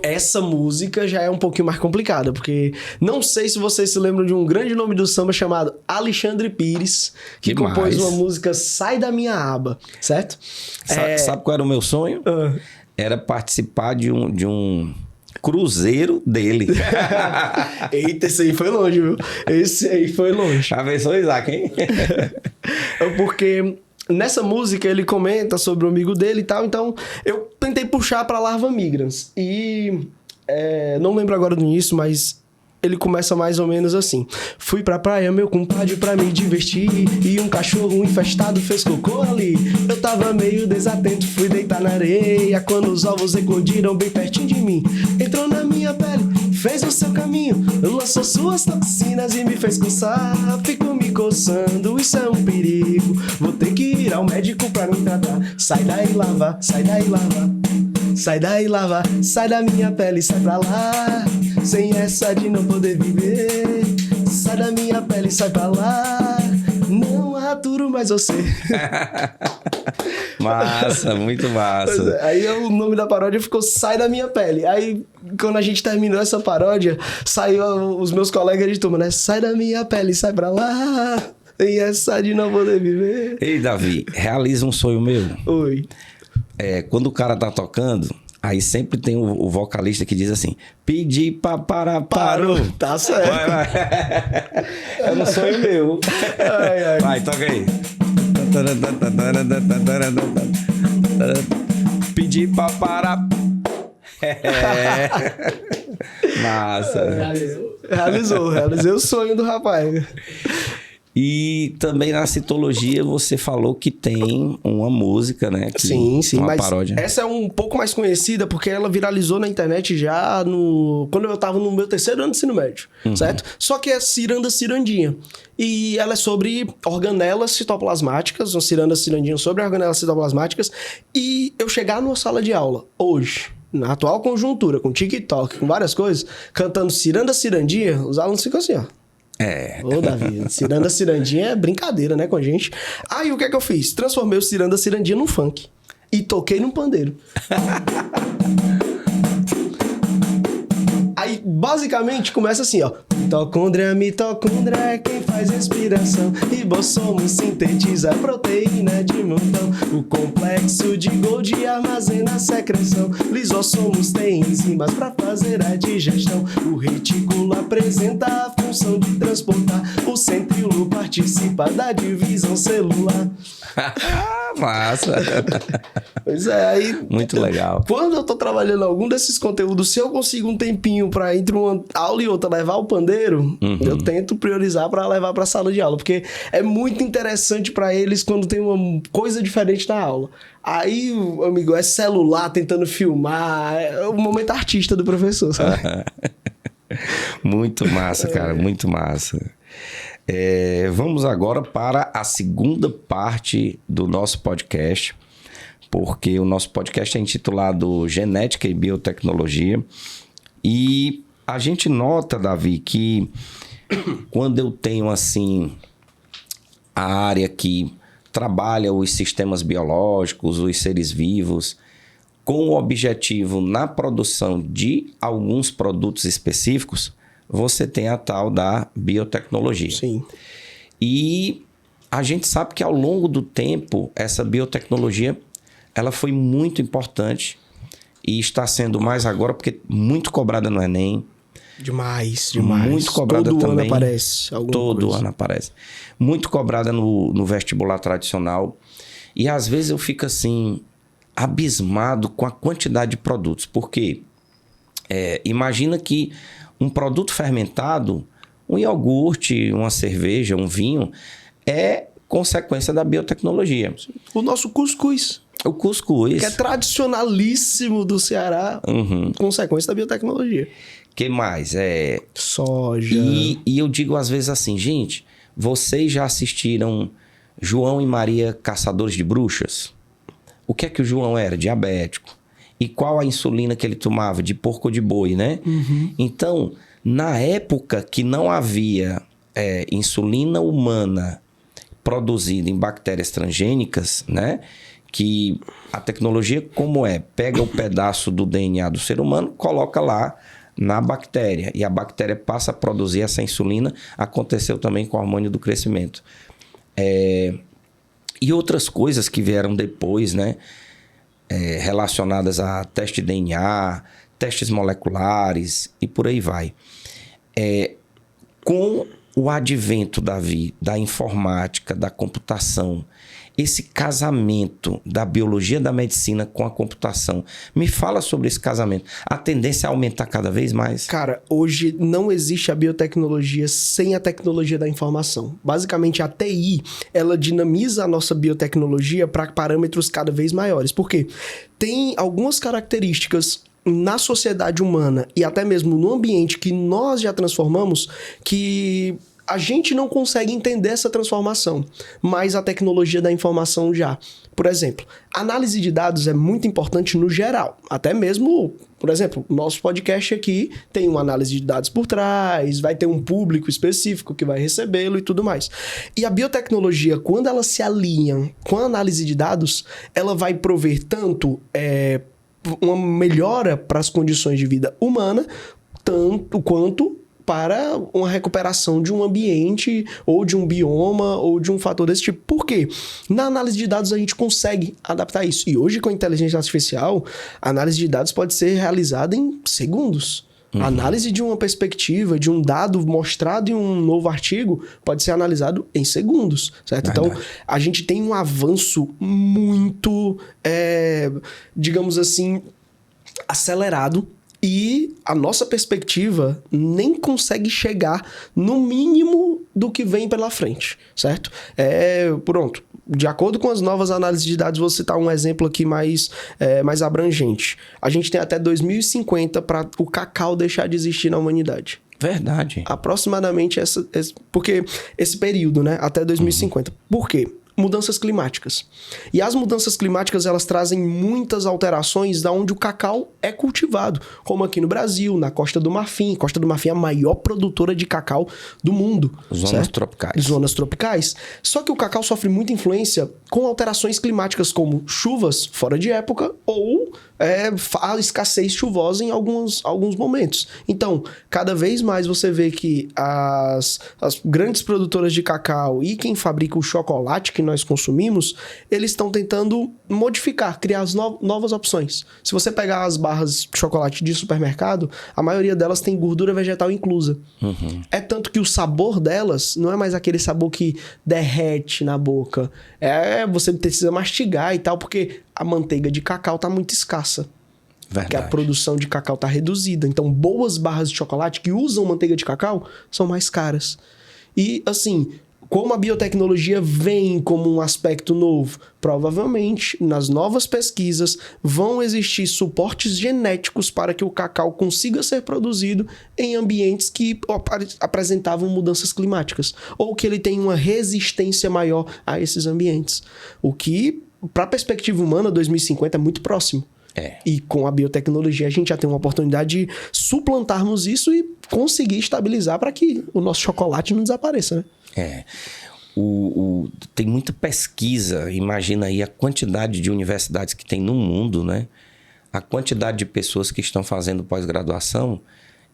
Essa música já é um pouquinho mais complicada, porque não sei se vocês se lembram de um grande nome do samba chamado Alexandre Pires, que compôs uma música Sai da Minha Aba, certo? Sabe qual era o meu sonho? Era participar de um cruzeiro dele. Eita, esse aí foi longe, viu? Esse aí foi longe. Abençoe, Isaac, hein? Porque nessa música ele comenta sobre o amigo dele e tal, então eu tentei puxar pra Larva Migrans. E não lembro agora do início, mas ele começa mais ou menos assim. Fui pra praia, meu compadre, pra me divertir, e um cachorro infestado fez cocô ali. Eu tava meio desatento, fui deitar na areia, quando os ovos eclodiram bem pertinho de mim. Entrou na minha pele, fez o seu caminho, lançou suas toxinas e me fez coçar. Fico me coçando, isso é um perigo, vou ter que ir ao médico pra me tratar. Sai daí, lava, sai daí, lava. Sai daí, lava, sai da minha pele, sai pra lá. Sem essa de não poder viver. Sai da minha pele, sai pra lá. Não aturo mais você. Massa, muito massa. Aí o nome da paródia ficou Sai da Minha Pele. Aí, quando a gente terminou essa paródia, saiu os meus colegas de turma, né? Sai da minha pele, sai pra lá. Sem essa de não poder viver. Ei, Davi, realiza um sonho meu. Oi. Quando o cara tá tocando, aí sempre tem o vocalista que diz assim: pedi pra parar, parou. Tá certo. Vai. É um sonho meu. Vai, toca aí. Pedi pra parar. Massa. Realizei o sonho do rapaz. E também na citologia você falou que tem uma música, né? Sim, uma mas paródia. Essa é um pouco mais conhecida porque ela viralizou na internet já quando eu tava no meu 3º ano de ensino médio, certo? Só que é Ciranda Cirandinha. E ela é sobre organelas citoplasmáticas, uma ciranda cirandinha sobre organelas citoplasmáticas. E eu chegar numa sala de aula hoje, na atual conjuntura, com TikTok, com várias coisas, cantando Ciranda Cirandinha, os alunos ficam assim, ó. Ô, Davi, Ciranda Cirandinha é brincadeira, né, com a gente. Aí, o que é que eu fiz? Transformei o Ciranda Cirandinha num funk. E toquei num pandeiro. Aí, basicamente, começa assim, ó. Mitocôndria é quem faz respiração. Ribossomo sintetiza proteína de montão. O complexo de Golgi armazena a secreção. Lisossomos têm enzimas pra fazer a digestão. O retículo apresenta a função de transportar. O centríolo participa da divisão celular. Massa. Pois é, aí... Muito legal. Quando eu tô trabalhando algum desses conteúdos, se eu consigo um tempinho pra entre uma aula e outra levar o pandeiro, eu tento priorizar pra levar pra sala de aula, porque é muito interessante pra eles quando tem uma coisa diferente na aula. Aí, amigo, é celular tentando filmar, é o momento artista do professor, sabe? Muito massa, cara, muito massa. Vamos agora para a segunda parte do nosso podcast, porque o nosso podcast é intitulado Genética e Biotecnologia. E a gente nota, Davi, que quando eu tenho assim a área que trabalha os sistemas biológicos, os seres vivos, com o objetivo na produção de alguns produtos específicos, você tem a tal da biotecnologia. Sim. E a gente sabe que ao longo do tempo, essa biotecnologia ela foi muito importante e está sendo mais agora porque muito cobrada no Enem. Demais. Muito cobrada todo também. Ano aparece alguma Todo coisa. ano aparece. Muito cobrada no vestibular tradicional. E às vezes eu fico assim, abismado com a quantidade de produtos. Porque imagina que um produto fermentado, um iogurte, uma cerveja, um vinho, é consequência da biotecnologia. O nosso cuscuz. O cuscuz. Que é tradicionalíssimo do Ceará, consequência da biotecnologia. Que mais? Soja. E eu digo às vezes assim, gente, vocês já assistiram João e Maria Caçadores de Bruxas? O que é que o João era? Diabético. E qual a insulina que ele tomava? De porco ou de boi, né? Então, na época que não havia insulina humana produzida em bactérias transgênicas, né? Que a tecnologia como pega o pedaço do DNA do ser humano, coloca lá na bactéria. E a bactéria passa a produzir essa insulina. Aconteceu também com o hormônio do crescimento. E outras coisas que vieram depois, né? Relacionadas a teste de DNA, testes moleculares e por aí vai. Com o advento, Davi, da informática, da computação, esse casamento da biologia da medicina com a computação, me fala sobre esse casamento. A tendência é aumentar cada vez mais? Cara, hoje não existe a biotecnologia sem a tecnologia da informação. Basicamente, a TI, ela dinamiza a nossa biotecnologia para parâmetros cada vez maiores. Por quê? Tem algumas características na sociedade humana e até mesmo no ambiente que nós já transformamos que a gente não consegue entender essa transformação, mas a tecnologia da informação já. Por exemplo, análise de dados é muito importante no geral. Até mesmo, por exemplo, o nosso podcast aqui tem uma análise de dados por trás, vai ter um público específico que vai recebê-lo e tudo mais. E a biotecnologia, quando ela se alinha com a análise de dados, ela vai prover tanto uma melhora para as condições de vida humana, tanto quanto para uma recuperação de um ambiente, ou de um bioma, ou de um fator desse tipo. Por quê? Na análise de dados a gente consegue adaptar isso. E hoje, com a inteligência artificial, a análise de dados pode ser realizada em segundos. A análise de uma perspectiva, de um dado mostrado em um novo artigo, pode ser analisado em segundos, certo? Verdade. Então, a gente tem um avanço muito, digamos assim, acelerado. E a nossa perspectiva nem consegue chegar no mínimo do que vem pela frente, certo? Pronto. De acordo com as novas análises de dados, vou citar um exemplo aqui mais abrangente. A gente tem até 2050 para o cacau deixar de existir na humanidade. Verdade. Aproximadamente porque esse período, né? Até 2050. Por quê? Mudanças climáticas. E as mudanças climáticas, elas trazem muitas alterações da onde o cacau é cultivado, como aqui no Brasil, na Costa do Marfim. Costa do Marfim é a maior produtora de cacau do mundo. Zonas tropicais. Zonas tropicais. Só que o cacau sofre muita influência com alterações climáticas, como chuvas fora de época ou a escassez chuvosa em alguns momentos. Então, cada vez mais você vê que as grandes produtoras de cacau e quem fabrica o chocolate que nós consumimos, eles estão tentando modificar, criar as novas opções. Se você pegar as barras de chocolate de supermercado, a maioria delas tem gordura vegetal inclusa. É tanto que o sabor delas não é mais aquele sabor que derrete na boca. Você precisa mastigar e tal, porque a manteiga de cacau está muito escassa. Verdade. Porque a produção de cacau está reduzida. Então, boas barras de chocolate que usam manteiga de cacau são mais caras. E, assim, como a biotecnologia vem como um aspecto novo, provavelmente, nas novas pesquisas, vão existir suportes genéticos para que o cacau consiga ser produzido em ambientes que apresentavam mudanças climáticas, ou que ele tenha uma resistência maior a esses ambientes. O que, para a perspectiva humana, 2050 é muito próximo. E com a biotecnologia a gente já tem uma oportunidade de suplantarmos isso e conseguir estabilizar para que o nosso chocolate não desapareça, né? Tem muita pesquisa, imagina aí a quantidade de universidades que tem no mundo, né? A quantidade de pessoas que estão fazendo pós-graduação,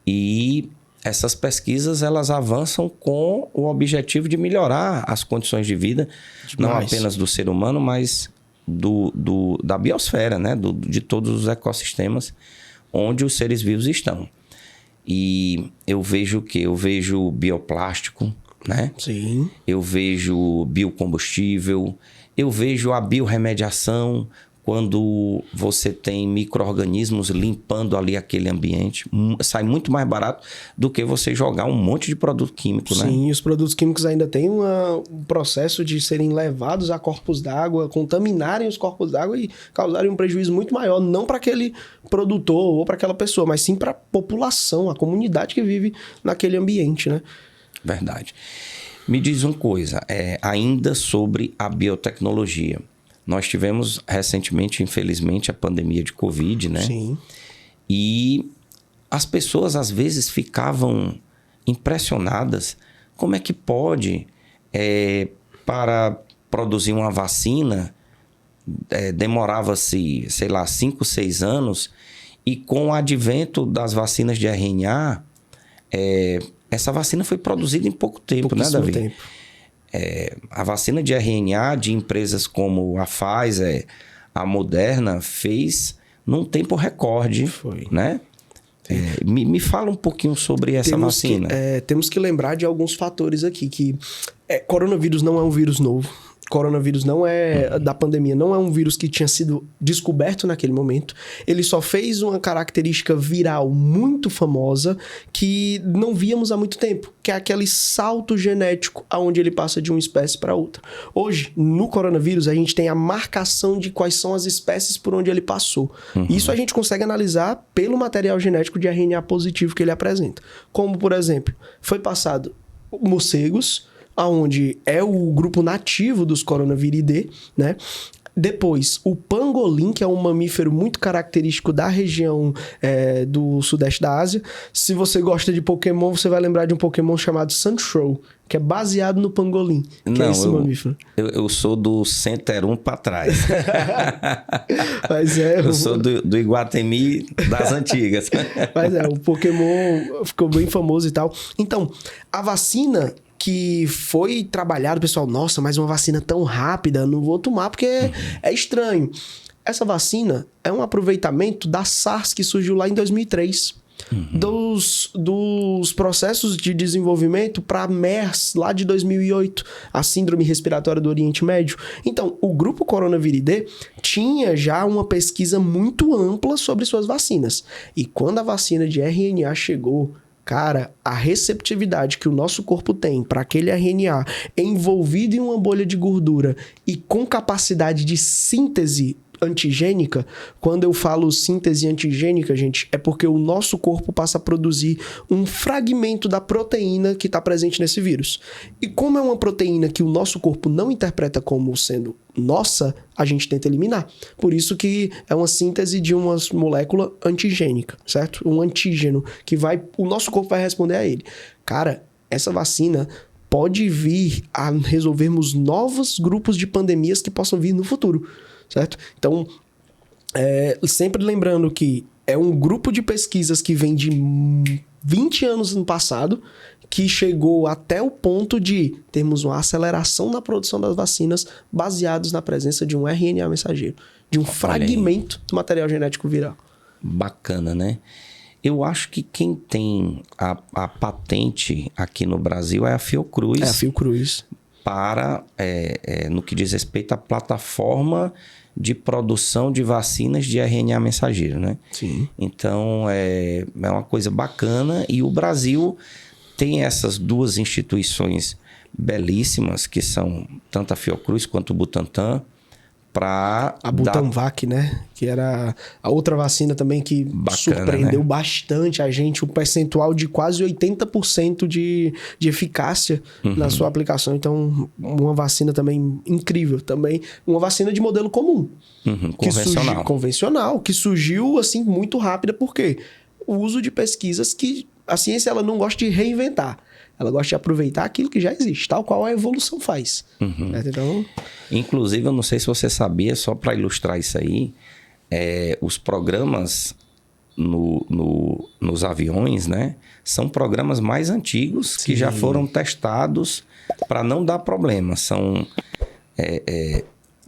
e essas pesquisas elas avançam com o objetivo de melhorar as condições de vida, não apenas do ser humano, mas da biosfera, né? De todos os ecossistemas onde os seres vivos estão. E eu vejo o quê? Eu vejo bioplástico, né? Sim. Eu vejo biocombustível, eu vejo a biorremediação quando você tem micro-organismos limpando ali aquele ambiente, sai muito mais barato do que você jogar um monte de produto químico, né? Sim, os produtos químicos ainda têm um processo de serem levados a corpos d'água, contaminarem os corpos d'água e causarem um prejuízo muito maior, não para aquele produtor ou para aquela pessoa, mas sim para a população, a comunidade que vive naquele ambiente, né? Verdade. Me diz uma coisa, ainda sobre a biotecnologia. Nós tivemos recentemente, infelizmente, a pandemia de Covid, né? Sim. E as pessoas, às vezes, ficavam impressionadas. Como é que pode, para produzir uma vacina, demorava-se, sei lá, 5, 6 anos, e com o advento das vacinas de RNA, essa vacina foi produzida em pouco tempo, né, Davi? Tempo. A vacina de RNA de empresas como a Pfizer, a Moderna, fez num tempo recorde. Foi. Né? Me fala um pouquinho sobre essa vacina. Temos que lembrar de alguns fatores aqui, que coronavírus não é um vírus novo. Coronavírus não é da pandemia, não é um vírus que tinha sido descoberto naquele momento. Ele só fez uma característica viral muito famosa que não víamos há muito tempo, que é aquele salto genético aonde ele passa de uma espécie para outra. Hoje, no coronavírus, a gente tem a marcação de quais são as espécies por onde ele passou. Isso a gente consegue analisar pelo material genético de RNA positivo que ele apresenta. Como, por exemplo, foi passado morcegos, onde é o grupo nativo dos coronaviridae, né? Depois, o pangolim, que é um mamífero muito característico da região do sudeste da Ásia. Se você gosta de Pokémon, você vai lembrar de um Pokémon chamado Sandshrew, que é baseado no pangolim, que é esse mamífero. Eu sou do Center 1 para trás. Mas eu sou do Iguatemi das antigas. Mas o Pokémon ficou bem famoso e tal. Então, a vacina que foi trabalhado, pessoal, nossa, mas uma vacina tão rápida, não vou tomar porque é estranho. Essa vacina é um aproveitamento da SARS que surgiu lá em 2003. Dos processos de desenvolvimento para a MERS, lá de 2008, a Síndrome Respiratória do Oriente Médio. Então, o grupo Coronaviridae tinha já uma pesquisa muito ampla sobre suas vacinas. E quando a vacina de RNA chegou, cara, a receptividade que o nosso corpo tem para aquele RNA envolvido em uma bolha de gordura e com capacidade de síntese antigênica, quando eu falo síntese antigênica, gente, é porque o nosso corpo passa a produzir um fragmento da proteína que está presente nesse vírus. E como é uma proteína que o nosso corpo não interpreta como sendo nossa, a gente tenta eliminar. Por isso que é uma síntese de uma molécula antigênica, certo? Um antígeno que o nosso corpo vai responder a ele. Cara, essa vacina pode vir a resolvermos novos grupos de pandemias que possam vir no futuro, certo? Então, sempre lembrando que é um grupo de pesquisas que vem de 20 anos no passado, que chegou até o ponto de termos uma aceleração na produção das vacinas baseados na presença de um RNA mensageiro, de um fragmento do material genético viral. Bacana, né? Eu acho que quem tem a patente aqui no Brasil é a Fiocruz. É a Fiocruz. Para, no que diz respeito à plataforma de produção de vacinas de RNA mensageiro, né? Sim. Então, é uma coisa bacana. E o Brasil tem essas duas instituições belíssimas, que são tanto a Fiocruz quanto o Butantan, para a Butanvac, né? Que era a outra vacina também que surpreendeu, né, bastante a gente, um percentual de quase 80% de eficácia na sua aplicação. Então, uma vacina também incrível. Também uma vacina de modelo comum. Convencional, que surgiu assim muito rápida, porque o uso de pesquisas que a ciência ela não gosta de reinventar. Ela gosta de aproveitar aquilo que já existe, tal qual a evolução faz. Então... Inclusive, eu não sei se você sabia, só para ilustrar isso aí, os programas nos aviões, né, são programas mais antigos. Sim. Que já foram testados para não dar problema. São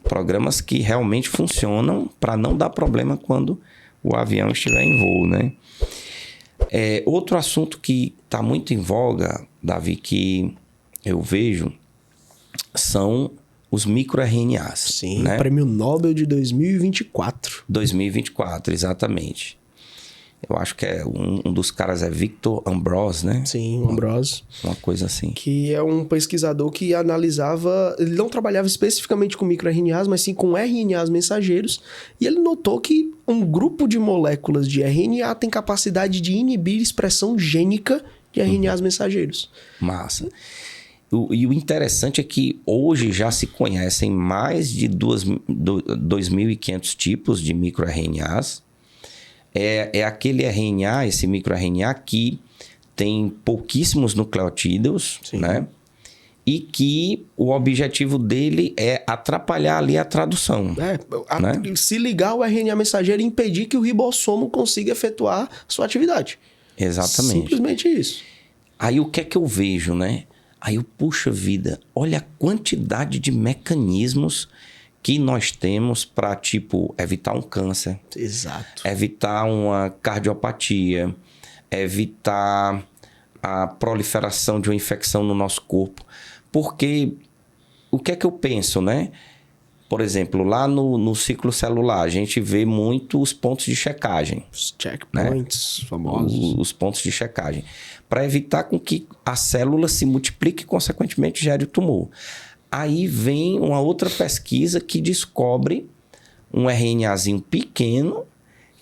programas que realmente funcionam para não dar problema quando o avião estiver em voo, né? Outro assunto que está muito em voga, Davi, que eu vejo, são os microRNAs. Sim, né? Prêmio Nobel de 2024. 2024, exatamente. Eu acho que um dos caras é Victor Ambros, né? Sim, Ambros. Uma coisa assim. Que é um pesquisador que analisava... Ele não trabalhava especificamente com microRNAs, mas sim com RNAs mensageiros. E ele notou que um grupo de moléculas de RNA tem capacidade de inibir expressão gênica de RNAs mensageiros. Massa. E o interessante é que hoje já se conhecem mais de 2.500 tipos de microRNAs. É aquele RNA, esse microRNA, que tem pouquíssimos nucleotídeos, né? E que o objetivo dele é atrapalhar ali a tradução. né? Se ligar ao RNA mensageiro e impedir que o ribossomo consiga efetuar sua atividade. Exatamente. Simplesmente isso. Aí o que é que eu vejo, né? Aí eu, puxa vida, olha a quantidade de mecanismos que nós temos para, tipo, evitar um câncer. Exato. Evitar uma cardiopatia, evitar a proliferação de uma infecção no nosso corpo. Porque o que é que eu penso, né? Por exemplo, lá no ciclo celular, a gente vê muito os pontos de checagem. Os checkpoints, famosos. Os pontos de checagem. Para evitar com que a célula se multiplique e, consequentemente, gere o tumor. Aí vem uma outra pesquisa que descobre um RNAzinho pequeno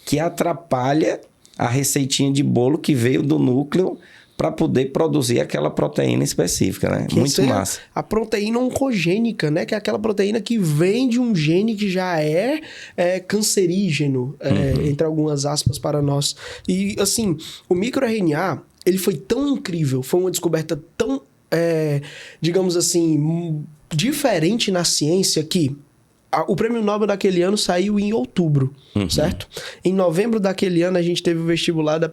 que atrapalha a receitinha de bolo que veio do núcleo para poder produzir aquela proteína específica, né? Muito massa. A proteína oncogênica, né? Que é aquela proteína que vem de um gene que já é cancerígeno, entre algumas aspas para nós. E, assim, o microRNA, ele foi tão incrível, foi uma descoberta tão, digamos assim, diferente na ciência que o prêmio Nobel daquele ano saiu em outubro, certo? Em novembro daquele ano, a gente teve o vestibular da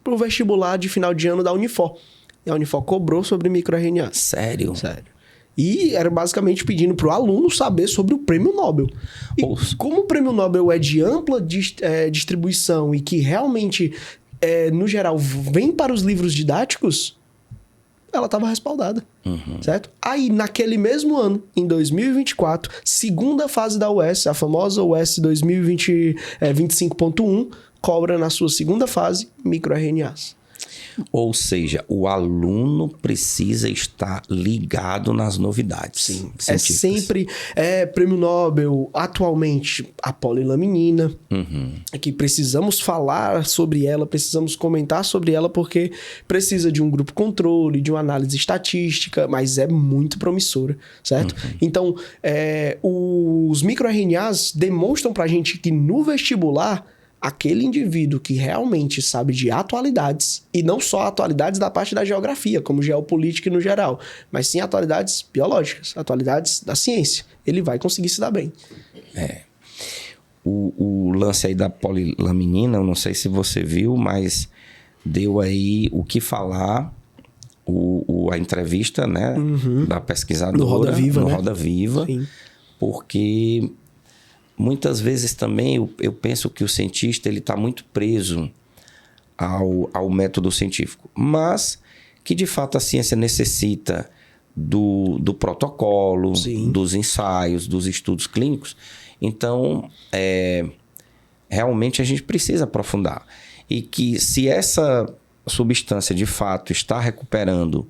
o vestibular de final de ano da Unifor. E a Unifor cobrou sobre microRNA. Sério? Sério. E era basicamente pedindo para o aluno saber sobre o prêmio Nobel. E como o prêmio Nobel é de ampla distribuição e que realmente, no geral, vem para os livros didáticos, ela estava respaldada, certo? Aí, naquele mesmo ano, em 2024, segunda fase da UES, a famosa UES 2025.1, cobra na sua segunda fase microRNAs. Ou seja, o aluno precisa estar ligado nas novidades. Sim, é sempre prêmio Nobel, atualmente, a polilaminina, que precisamos falar sobre ela, precisamos comentar sobre ela, porque precisa de um grupo controle, de uma análise estatística, mas é muito promissora, certo? Então, os microRNAs demonstram pra gente que no vestibular, aquele indivíduo que realmente sabe de atualidades, e não só atualidades da parte da geografia, como geopolítica no geral, mas sim atualidades biológicas, atualidades da ciência, ele vai conseguir se dar bem. O lance aí da polilaminina, eu não sei se você viu, mas deu aí o que falar, a entrevista, né, da pesquisadora no Roda Viva, né? Roda Viva, Sim. Porque muitas vezes também eu penso que o cientista ele está muito preso ao método científico, mas que de fato a ciência necessita do protocolo, dos ensaios, dos estudos clínicos. Então, realmente a gente precisa aprofundar. E que se essa substância de fato está recuperando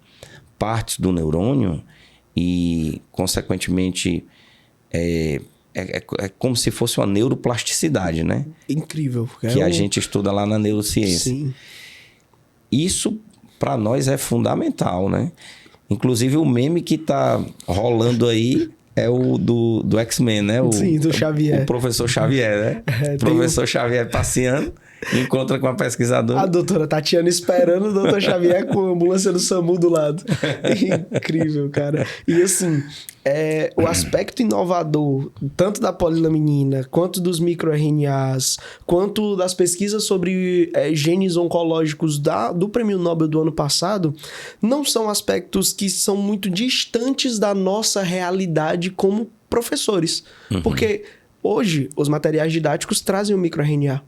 partes do neurônio e, consequentemente, é como se fosse uma neuroplasticidade, né? Incrível. Que a gente estuda lá na neurociência. Sim. Isso, para nós, é fundamental, né? Inclusive, o meme que tá rolando aí é o do X-Men, né? Sim, do Xavier. O professor Xavier, né? O professor Xavier passeando, encontra com a pesquisadora. A doutora Tatiana esperando o doutor Xavier com a ambulância do SAMU do lado. Incrível, cara. E assim, o aspecto inovador, tanto da polilaminina, quanto dos microRNAs, quanto das pesquisas sobre genes oncológicos do Prêmio Nobel do ano passado, não são aspectos que são muito distantes da nossa realidade como professores. Porque hoje, os materiais didáticos trazem o microRNA.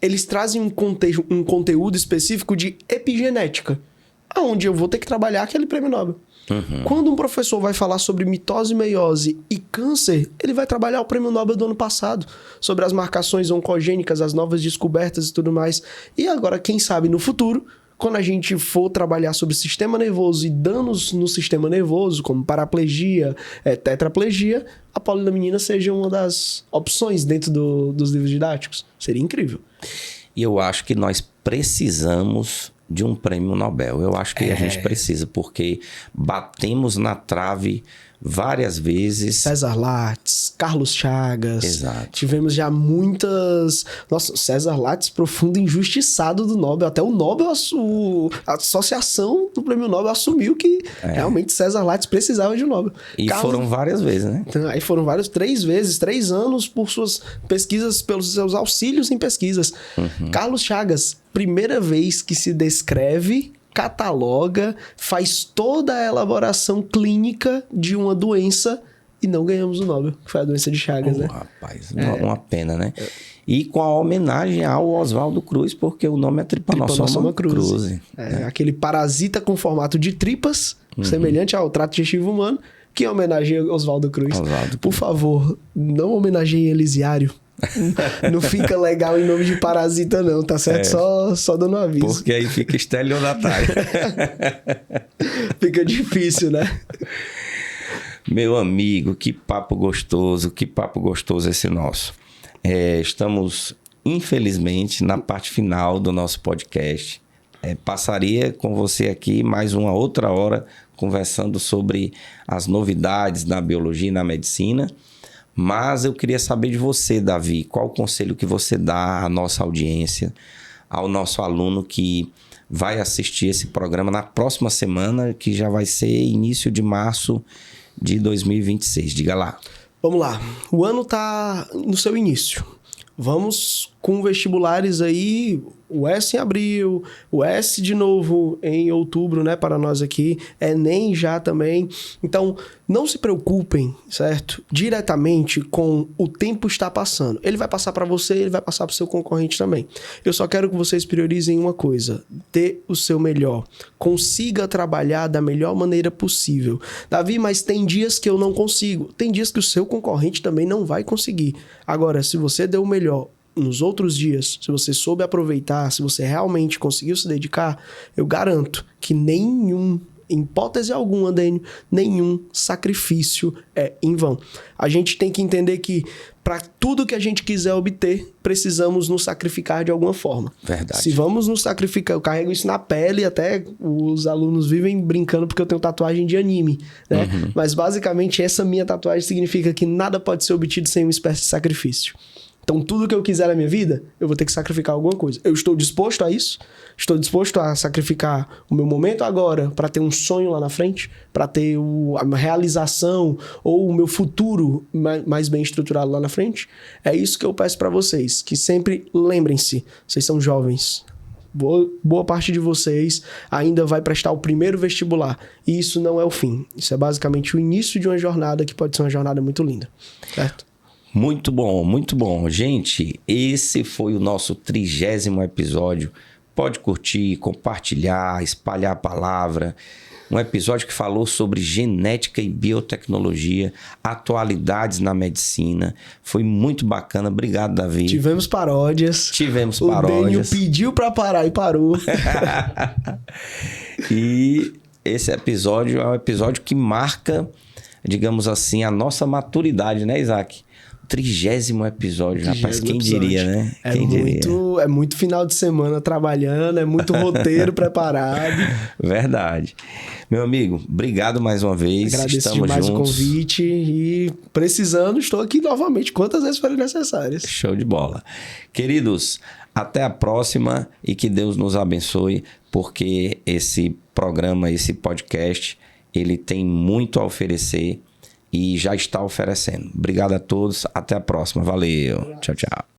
Eles trazem um conteúdo específico de epigenética. aonde eu vou ter que trabalhar aquele prêmio Nobel. Quando um professor vai falar sobre mitose, meiose e câncer, ele vai trabalhar o prêmio Nobel do ano passado, sobre as marcações oncogênicas, as novas descobertas e tudo mais. E agora, quem sabe no futuro, quando a gente for trabalhar sobre sistema nervoso e danos no sistema nervoso, como paraplegia, tetraplegia, a polilaminina seja uma das opções dentro dos livros didáticos. Seria incrível. E eu acho que nós precisamos de um prêmio Nobel. Eu acho que a gente precisa, porque batemos na trave várias vezes. César Lattes, Carlos Chagas. Exato. Tivemos já muitas... Nossa, César Lattes, profundo injustiçado do Nobel. Até o Nobel, a associação do prêmio Nobel assumiu que realmente César Lattes precisava de um Nobel. E foram várias vezes, né? Então, aí foram 3 anos por suas pesquisas, pelos seus auxílios em pesquisas. Carlos Chagas, primeira vez que se descreve, cataloga, faz toda a elaboração clínica de uma doença e não ganhamos o Nobel, que foi a doença de Chagas, né? Rapaz, uma pena, né? E com a homenagem ao Oswaldo Cruz, porque o nome é Trypanosoma cruzi. Aquele parasita com formato de tripas, semelhante ao trato digestivo humano, que é homenagem ao Oswaldo Cruz. Por favor, não homenageiem Elisiário. Não fica legal em nome de parasita não, tá certo? Só dando um aviso. Porque aí fica estelionatário. Fica difícil, né? Meu amigo, que papo gostoso esse nosso. Estamos, infelizmente, na parte final do nosso podcast. Passaria com você aqui mais uma outra hora conversando sobre as novidades na biologia e na medicina. Mas eu queria saber de você, Davi, qual o conselho que você dá à nossa audiência, ao nosso aluno que vai assistir esse programa na próxima semana, que já vai ser início de março de 2026. Diga lá. Vamos lá. O ano está no seu início. Vamos com vestibulares aí, o S em abril, o S de novo em outubro, né, para nós aqui, Enem já também. Então, não se preocupem, certo? Diretamente com o tempo está passando. Ele vai passar para você, ele vai passar para o seu concorrente também. Eu só quero que vocês priorizem uma coisa, dê o seu melhor. Consiga trabalhar da melhor maneira possível. Davi, mas tem dias que eu não consigo. Tem dias que o seu concorrente também não vai conseguir. Agora, se você deu o melhor nos outros dias, se você soube aproveitar, se você realmente conseguiu se dedicar, eu garanto que em hipótese alguma, Dênio, nenhum sacrifício é em vão. A gente tem que entender que para tudo que a gente quiser obter, precisamos nos sacrificar de alguma forma. Verdade. Se vamos nos sacrificar, eu carrego isso na pele, até os alunos vivem brincando porque eu tenho tatuagem de anime, né? Mas basicamente essa minha tatuagem significa que nada pode ser obtido sem uma espécie de sacrifício. Então, tudo que eu quiser na minha vida, eu vou ter que sacrificar alguma coisa. Eu estou disposto a isso? Estou disposto a sacrificar o meu momento agora para ter um sonho lá na frente? Para ter a realização ou o meu futuro mais bem estruturado lá na frente? É isso que eu peço para vocês, que sempre lembrem-se, vocês são jovens. Boa parte de vocês ainda vai prestar o primeiro vestibular. E isso não é o fim. Isso é basicamente o início de uma jornada que pode ser uma jornada muito linda. Certo? Muito bom, muito bom. Gente, esse foi o nosso 30º episódio. Pode curtir, compartilhar, espalhar a palavra. Um episódio que falou sobre genética e biotecnologia, atualidades na medicina. Foi muito bacana. Obrigado, Davi. Tivemos paródias. O Dênio pediu para parar e parou. E esse episódio é um episódio que marca, digamos assim, a nossa maturidade, né, Isaac? 30º episódio, rapaz, quem diria, né? É muito final de semana trabalhando, é muito roteiro preparado. Verdade. Meu amigo, obrigado mais uma vez. Agradeço Estamos demais juntos. o convite e precisando, estou aqui novamente, quantas vezes forem necessárias. Show de bola. Queridos, até a próxima e que Deus nos abençoe, porque esse programa, esse podcast, ele tem muito a oferecer e já está oferecendo. Obrigado a todos. Até a próxima. Valeu. Tchau, tchau.